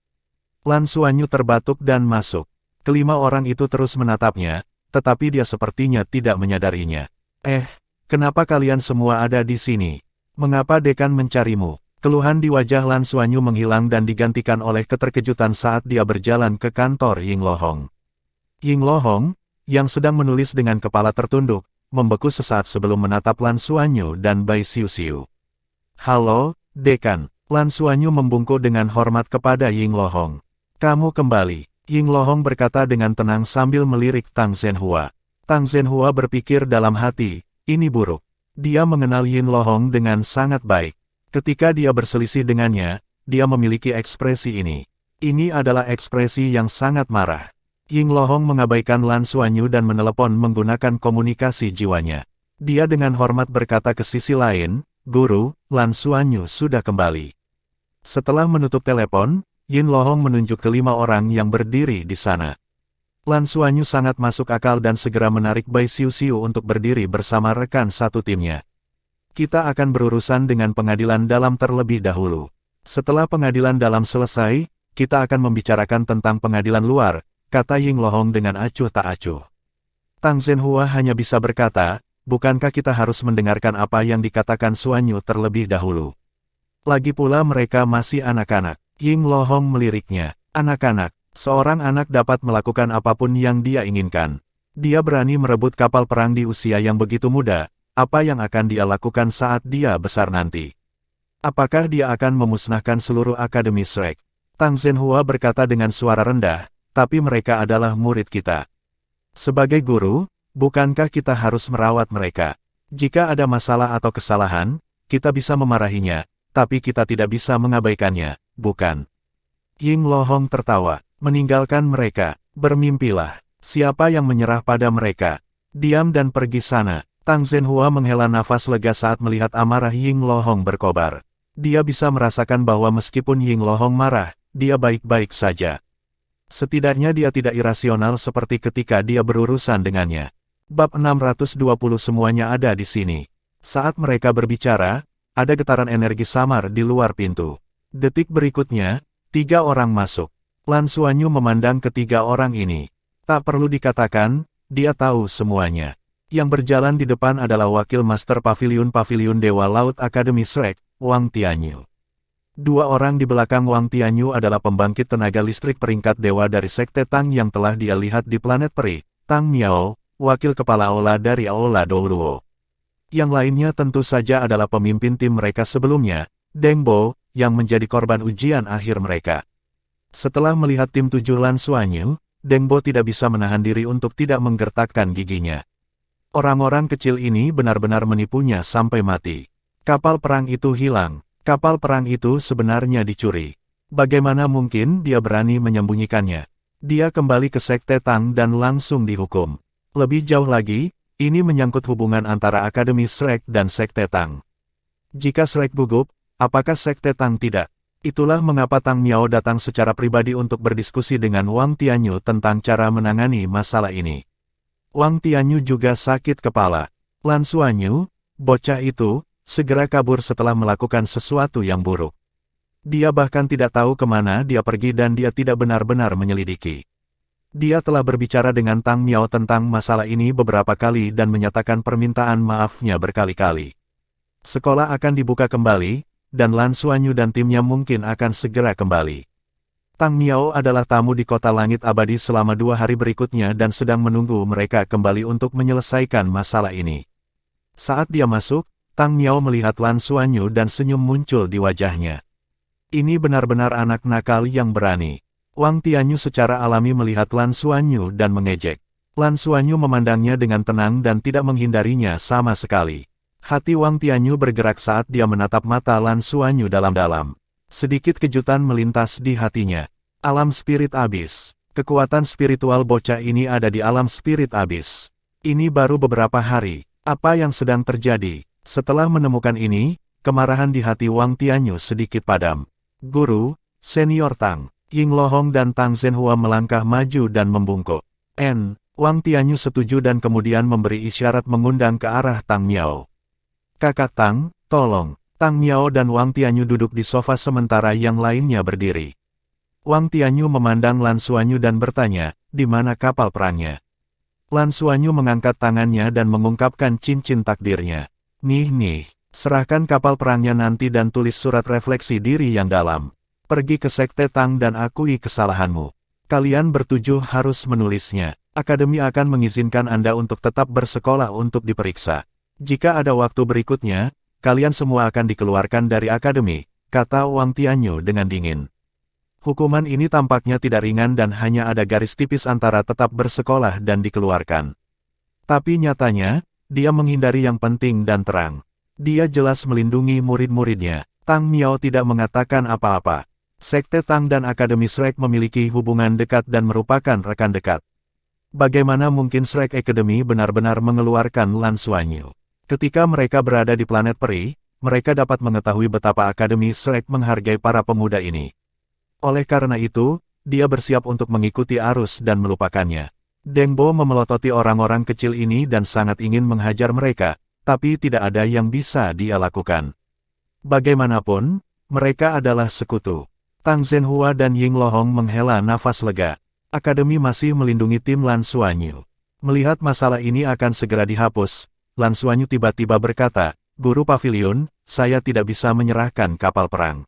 Lan Xuanyu terbatuk dan masuk. Kelima orang itu terus menatapnya, tetapi dia sepertinya tidak menyadarinya. Kenapa kalian semua ada di sini? Mengapa dekan mencarimu? Keluhan di wajah Lan Xuanyu menghilang dan digantikan oleh keterkejutan saat dia berjalan ke kantor Ying Lohong. Ying Lohong, yang sedang menulis dengan kepala tertunduk, membeku sesaat sebelum menatap Lan Xuanyu dan Bai Xiuxiu. Halo, dekan. Lan Xuanyu membungkuk dengan hormat kepada Ying Lohong. Kamu kembali. Ying Lohong berkata dengan tenang sambil melirik Tang Zhenhua. Tang Zhenhua berpikir dalam hati, ini buruk. Dia mengenal Ying Lohong dengan sangat baik. Ketika dia berselisih dengannya, dia memiliki ekspresi ini. Ini adalah ekspresi yang sangat marah. Ying Lohong mengabaikan Lan Xuanyu dan menelepon menggunakan komunikasi jiwanya. Dia dengan hormat berkata ke sisi lain, Guru, Lan Xuanyu sudah kembali. Setelah menutup telepon, Ying Lohong menunjuk ke 5 orang yang berdiri di sana. Lan Xuanyu sangat masuk akal dan segera menarik Bai Xiuxiu untuk berdiri bersama rekan satu timnya. Kita akan berurusan dengan pengadilan dalam terlebih dahulu. Setelah pengadilan dalam selesai, kita akan membicarakan tentang pengadilan luar, kata Ying Lohong dengan acuh tak acuh. Tang Zhenhua hanya bisa berkata, bukankah kita harus mendengarkan apa yang dikatakan Xuanyu terlebih dahulu? Lagi pula mereka masih anak-anak. Ying Lohong meliriknya. Anak-anak, seorang anak dapat melakukan apapun yang dia inginkan. Dia berani merebut kapal perang di usia yang begitu muda. Apa yang akan dia lakukan saat dia besar nanti? Apakah dia akan memusnahkan seluruh Akademi Shrek? Tang Zhenhua berkata dengan suara rendah, tapi mereka adalah murid kita. Sebagai guru, bukankah kita harus merawat mereka? Jika ada masalah atau kesalahan, kita bisa memarahinya, tapi kita tidak bisa mengabaikannya, bukan? Ying Lohong tertawa, meninggalkan mereka, bermimpilah. Siapa yang menyerah pada mereka? Diam dan pergi sana. Tang Zhenhua menghela nafas lega saat melihat amarah Ying Lohong berkobar. Dia bisa merasakan bahwa meskipun Ying Lohong marah, dia baik-baik saja. Setidaknya dia tidak irasional seperti ketika dia berurusan dengannya. Bab 620 semuanya ada di sini. Saat mereka berbicara, ada getaran energi samar di luar pintu. Detik berikutnya, 3 orang masuk. Lan Xuanyu memandang ketiga orang ini. Tak perlu dikatakan, dia tahu semuanya. Yang berjalan di depan adalah wakil Master Paviliun Dewa Laut Akademi Shrek, Wang Tianyu. Dua orang di belakang Wang Tianyu adalah pembangkit tenaga listrik peringkat dewa dari Sekte Tang yang telah dia lihat di planet peri, Tang Miao, wakil kepala aula dari Aula Douruo. Yang lainnya tentu saja adalah pemimpin tim mereka sebelumnya, Deng Bo, yang menjadi korban ujian akhir mereka. Setelah melihat tim 7 Lan Xuanyu, Deng Bo tidak bisa menahan diri untuk tidak menggertakkan giginya. Orang-orang kecil ini benar-benar menipunya sampai mati. Kapal perang itu hilang. Kapal perang itu sebenarnya dicuri. Bagaimana mungkin dia berani menyembunyikannya? Dia kembali ke Sekte Tang dan langsung dihukum. Lebih jauh lagi, ini menyangkut hubungan antara Akademi Shrek dan Sekte Tang. Jika Shrek gugup, apakah Sekte Tang tidak? Itulah mengapa Tang Miao datang secara pribadi untuk berdiskusi dengan Wang Tianyu tentang cara menangani masalah ini. Wang Tianyu juga sakit kepala. Lan Xuanyu, bocah itu, segera kabur setelah melakukan sesuatu yang buruk. Dia bahkan tidak tahu kemana dia pergi dan dia tidak benar-benar menyelidiki. Dia telah berbicara dengan Tang Miao tentang masalah ini beberapa kali dan menyatakan permintaan maafnya berkali-kali. Sekolah akan dibuka kembali, dan Lan Xuanyu dan timnya mungkin akan segera kembali. Tang Miao adalah tamu di Kota Langit Abadi selama 2 hari berikutnya dan sedang menunggu mereka kembali untuk menyelesaikan masalah ini. Saat dia masuk, Tang Miao melihat Lan Xuanyu dan senyum muncul di wajahnya. Ini benar-benar anak nakal yang berani. Wang Tianyu secara alami melihat Lan Xuanyu dan mengejek. Lan Xuanyu memandangnya dengan tenang dan tidak menghindarinya sama sekali. Hati Wang Tianyu bergerak saat dia menatap mata Lan Xuanyu dalam-dalam. Sedikit kejutan melintas di hatinya. Alam spirit abis. Kekuatan spiritual bocah ini ada di alam spirit abis. Ini baru beberapa hari. Apa yang sedang terjadi? Setelah menemukan ini, kemarahan di hati Wang Tianyu sedikit padam. Guru, Senior Tang, Ying Lohong dan Tang Zhenhua melangkah maju dan membungkuk. Wang Tianyu setuju dan kemudian memberi isyarat mengundang ke arah Tang Miao. Kakak Tang, tolong. Tang Miao dan Wang Tianyu duduk di sofa sementara yang lainnya berdiri. Wang Tianyu memandang Lan Xuanyu dan bertanya, di mana kapal perangnya? Lan Xuanyu mengangkat tangannya dan mengungkapkan cincin takdirnya. Nih, serahkan kapal perangnya nanti dan tulis surat refleksi diri yang dalam. Pergi ke Sekte Tang dan akui kesalahanmu. Kalian bertujuh harus menulisnya. Akademi akan mengizinkan Anda untuk tetap bersekolah untuk diperiksa. Jika ada waktu berikutnya, kalian semua akan dikeluarkan dari akademi, kata Wang Tianyu dengan dingin. Hukuman ini tampaknya tidak ringan dan hanya ada garis tipis antara tetap bersekolah dan dikeluarkan. Tapi nyatanya, dia menghindari yang penting dan terang. Dia jelas melindungi murid-muridnya. Tang Miao tidak mengatakan apa-apa. Sekte Tang dan Akademi Shrek memiliki hubungan dekat dan merupakan rekan dekat. Bagaimana mungkin Shrek Academy benar-benar mengeluarkan Lan Xuanyu? Ketika mereka berada di planet peri, mereka dapat mengetahui betapa Akademi Shrek menghargai para pemuda ini. Oleh karena itu, dia bersiap untuk mengikuti arus dan melupakannya. Deng Bo memelototi orang-orang kecil ini dan sangat ingin menghajar mereka, tapi tidak ada yang bisa dia lakukan. Bagaimanapun, mereka adalah sekutu. Tang Zhenhua dan Ying Lohong menghela nafas lega. Akademi masih melindungi tim Lan Xuanyu. Melihat masalah ini akan segera dihapus, Lan Xuanyu tiba-tiba berkata, Guru Pavilion, saya tidak bisa menyerahkan kapal perang.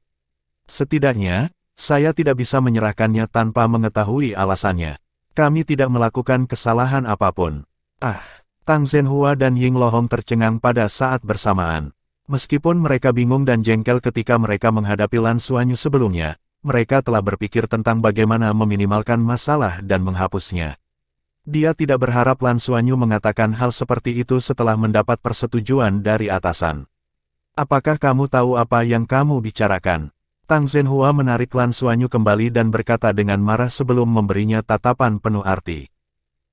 Setidaknya, saya tidak bisa menyerahkannya tanpa mengetahui alasannya. Kami tidak melakukan kesalahan apapun. Tang Zhenhua dan Ying Lohong tercengang pada saat bersamaan. Meskipun mereka bingung dan jengkel ketika mereka menghadapi Lan Xuanyu sebelumnya, mereka telah berpikir tentang bagaimana meminimalkan masalah dan menghapusnya. Dia tidak berharap Lan Xuanyu mengatakan hal seperti itu setelah mendapat persetujuan dari atasan. Apakah kamu tahu apa yang kamu bicarakan? Tang Zhenhua menarik Lan Xuanyu kembali dan berkata dengan marah sebelum memberinya tatapan penuh arti.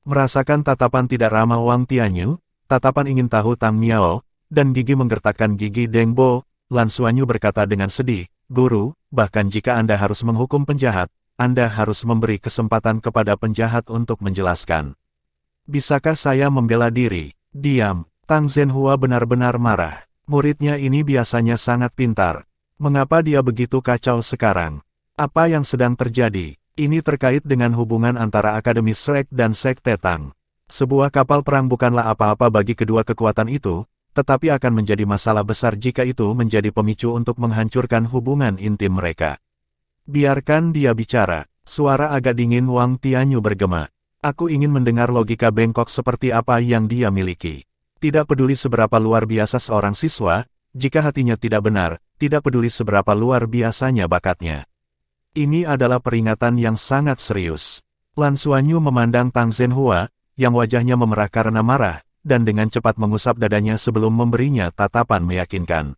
Merasakan tatapan tidak ramah Wang Tianyu, tatapan ingin tahu Tang Miao, dan gigi menggertakkan gigi Deng Bo, Lan Xuanyu berkata dengan sedih, Guru, bahkan jika Anda harus menghukum penjahat, Anda harus memberi kesempatan kepada penjahat untuk menjelaskan. Bisakah saya membela diri? Diam. Tang Zhenhua benar-benar marah. Muridnya ini biasanya sangat pintar. Mengapa dia begitu kacau sekarang? Apa yang sedang terjadi? Ini terkait dengan hubungan antara Akademi Shrek dan Sekte Tang. Sebuah kapal perang bukanlah apa-apa bagi kedua kekuatan itu, tetapi akan menjadi masalah besar jika itu menjadi pemicu untuk menghancurkan hubungan intim mereka. Biarkan dia bicara. Suara agak dingin Wang Tianyu bergema. Aku ingin mendengar logika bengkok seperti apa yang dia miliki. Tidak peduli seberapa luar biasa seorang siswa, jika hatinya tidak benar, tidak peduli seberapa luar biasanya bakatnya. Ini adalah peringatan yang sangat serius. Lan Xuanyu memandang Tang Zhenhua, yang wajahnya memerah karena marah, dan dengan cepat mengusap dadanya sebelum memberinya tatapan meyakinkan.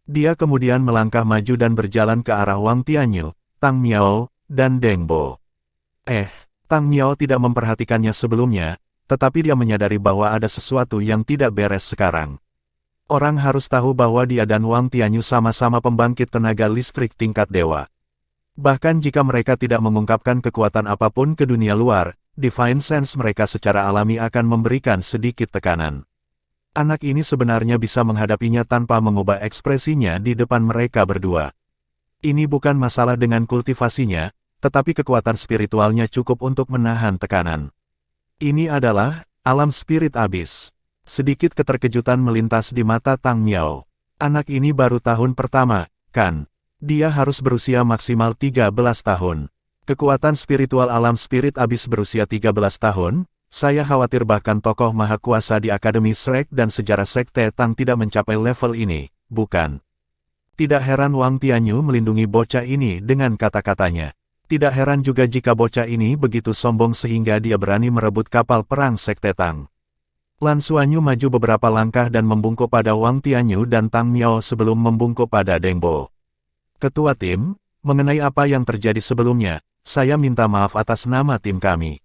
Dia kemudian melangkah maju dan berjalan ke arah Wang Tianyu, Tang Miao, dan Deng Bo. Tang Miao tidak memperhatikannya sebelumnya, tetapi dia menyadari bahwa ada sesuatu yang tidak beres sekarang. Orang harus tahu bahwa dia dan Wang Tianyu sama-sama pembangkit tenaga listrik tingkat dewa. Bahkan jika mereka tidak mengungkapkan kekuatan apapun ke dunia luar, Divine Sense mereka secara alami akan memberikan sedikit tekanan. Anak ini sebenarnya bisa menghadapinya tanpa mengubah ekspresinya di depan mereka berdua. Ini bukan masalah dengan kultivasinya, tetapi kekuatan spiritualnya cukup untuk menahan tekanan. Ini adalah alam spirit abis. Sedikit keterkejutan melintas di mata Tang Miao. Anak ini baru tahun pertama, kan? Dia harus berusia maksimal 13 tahun. Kekuatan spiritual alam spirit abis berusia 13 tahun, saya khawatir bahkan tokoh maha kuasa di Akademi Shrek dan sejarah Sekte Tang tidak mencapai level ini, bukan? Tidak heran Wang Tianyu melindungi bocah ini dengan kata-katanya. Tidak heran juga jika bocah ini begitu sombong sehingga dia berani merebut kapal perang Sekte Tang. Lan Xuanyu maju beberapa langkah dan membungkuk pada Wang Tianyu dan Tang Miao sebelum membungkuk pada Deng Bo. Ketua tim, mengenai apa yang terjadi sebelumnya, saya minta maaf atas nama tim kami.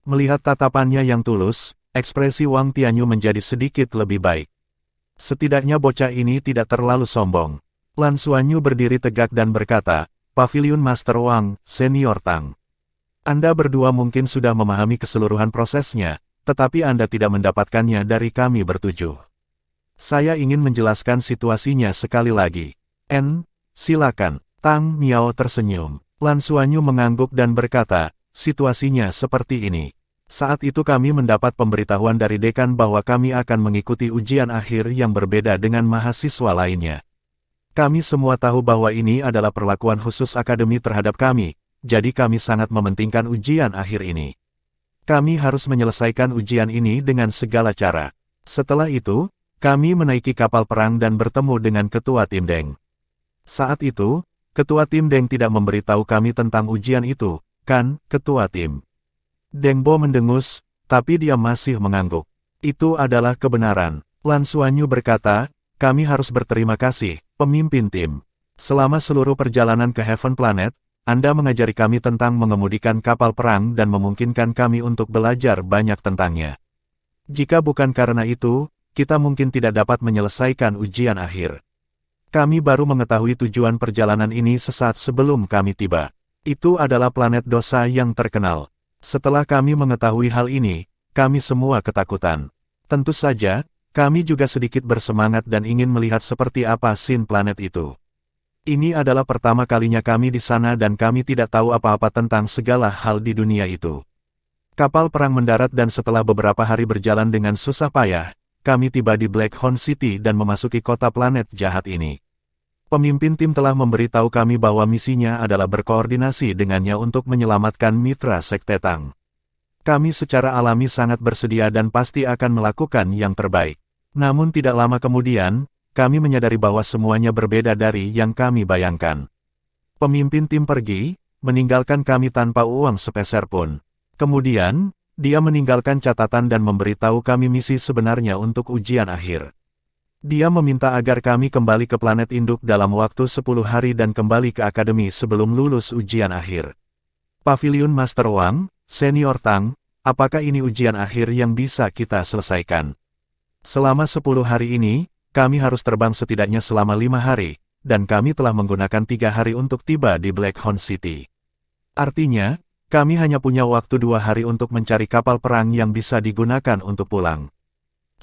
Melihat tatapannya yang tulus, ekspresi Wang Tianyu menjadi sedikit lebih baik. Setidaknya bocah ini tidak terlalu sombong. Lan Xuanyu berdiri tegak dan berkata, Pavilion Master Wang, Senior Tang. Anda berdua mungkin sudah memahami keseluruhan prosesnya, tetapi Anda tidak mendapatkannya dari kami bertujuh. Saya ingin menjelaskan situasinya sekali lagi. Silakan. Tang Miao tersenyum. Lan Xuanyu mengangguk dan berkata, situasinya seperti ini. Saat itu kami mendapat pemberitahuan dari dekan bahwa kami akan mengikuti ujian akhir yang berbeda dengan mahasiswa lainnya. Kami semua tahu bahwa ini adalah perlakuan khusus akademi terhadap kami, jadi kami sangat mementingkan ujian akhir ini. Kami harus menyelesaikan ujian ini dengan segala cara. Setelah itu, kami menaiki kapal perang dan bertemu dengan ketua tim Deng. Saat itu, ketua tim Deng tidak memberitahu kami tentang ujian itu, kan, ketua tim? Deng Bo mendengus, tapi dia masih mengangguk. Itu adalah kebenaran. Lan Xuanyu berkata, kami harus berterima kasih, pemimpin tim. Selama seluruh perjalanan ke Heaven Planet, Anda mengajari kami tentang mengemudikan kapal perang dan memungkinkan kami untuk belajar banyak tentangnya. Jika bukan karena itu, kita mungkin tidak dapat menyelesaikan ujian akhir. Kami baru mengetahui tujuan perjalanan ini sesaat sebelum kami tiba. Itu adalah planet dosa yang terkenal. Setelah kami mengetahui hal ini, kami semua ketakutan. Tentu saja, kami juga sedikit bersemangat dan ingin melihat seperti apa scene planet itu. Ini adalah pertama kalinya kami di sana dan kami tidak tahu apa-apa tentang segala hal di dunia itu. Kapal perang mendarat dan setelah beberapa hari berjalan dengan susah payah, kami tiba di Black Horn City dan memasuki kota planet jahat ini. Pemimpin tim telah memberitahu kami bahwa misinya adalah berkoordinasi dengannya untuk menyelamatkan mitra Sekte Tang. Kami secara alami sangat bersedia dan pasti akan melakukan yang terbaik. Namun tidak lama kemudian, kami menyadari bahwa semuanya berbeda dari yang kami bayangkan. Pemimpin tim pergi, meninggalkan kami tanpa uang sepeser pun. Kemudian, dia meninggalkan catatan dan memberitahu kami misi sebenarnya untuk ujian akhir. Dia meminta agar kami kembali ke planet induk dalam waktu 10 hari dan kembali ke akademi sebelum lulus ujian akhir. Pavilion Master Wang, Senior Tang, apakah ini ujian akhir yang bisa kita selesaikan? Selama 10 hari ini, kami harus terbang setidaknya selama 5 hari, dan kami telah menggunakan 3 hari untuk tiba di Black Horn City. Artinya, kami hanya punya waktu 2 hari untuk mencari kapal perang yang bisa digunakan untuk pulang.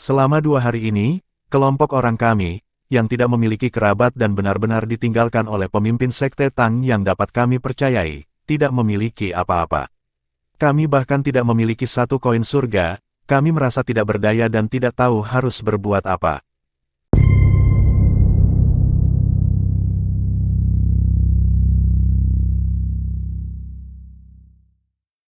Selama 2 hari ini, kelompok orang kami, yang tidak memiliki kerabat dan benar-benar ditinggalkan oleh pemimpin Sekte Tang yang dapat kami percayai, tidak memiliki apa-apa. Kami bahkan tidak memiliki 1 koin surga. Kami merasa tidak berdaya dan tidak tahu harus berbuat apa.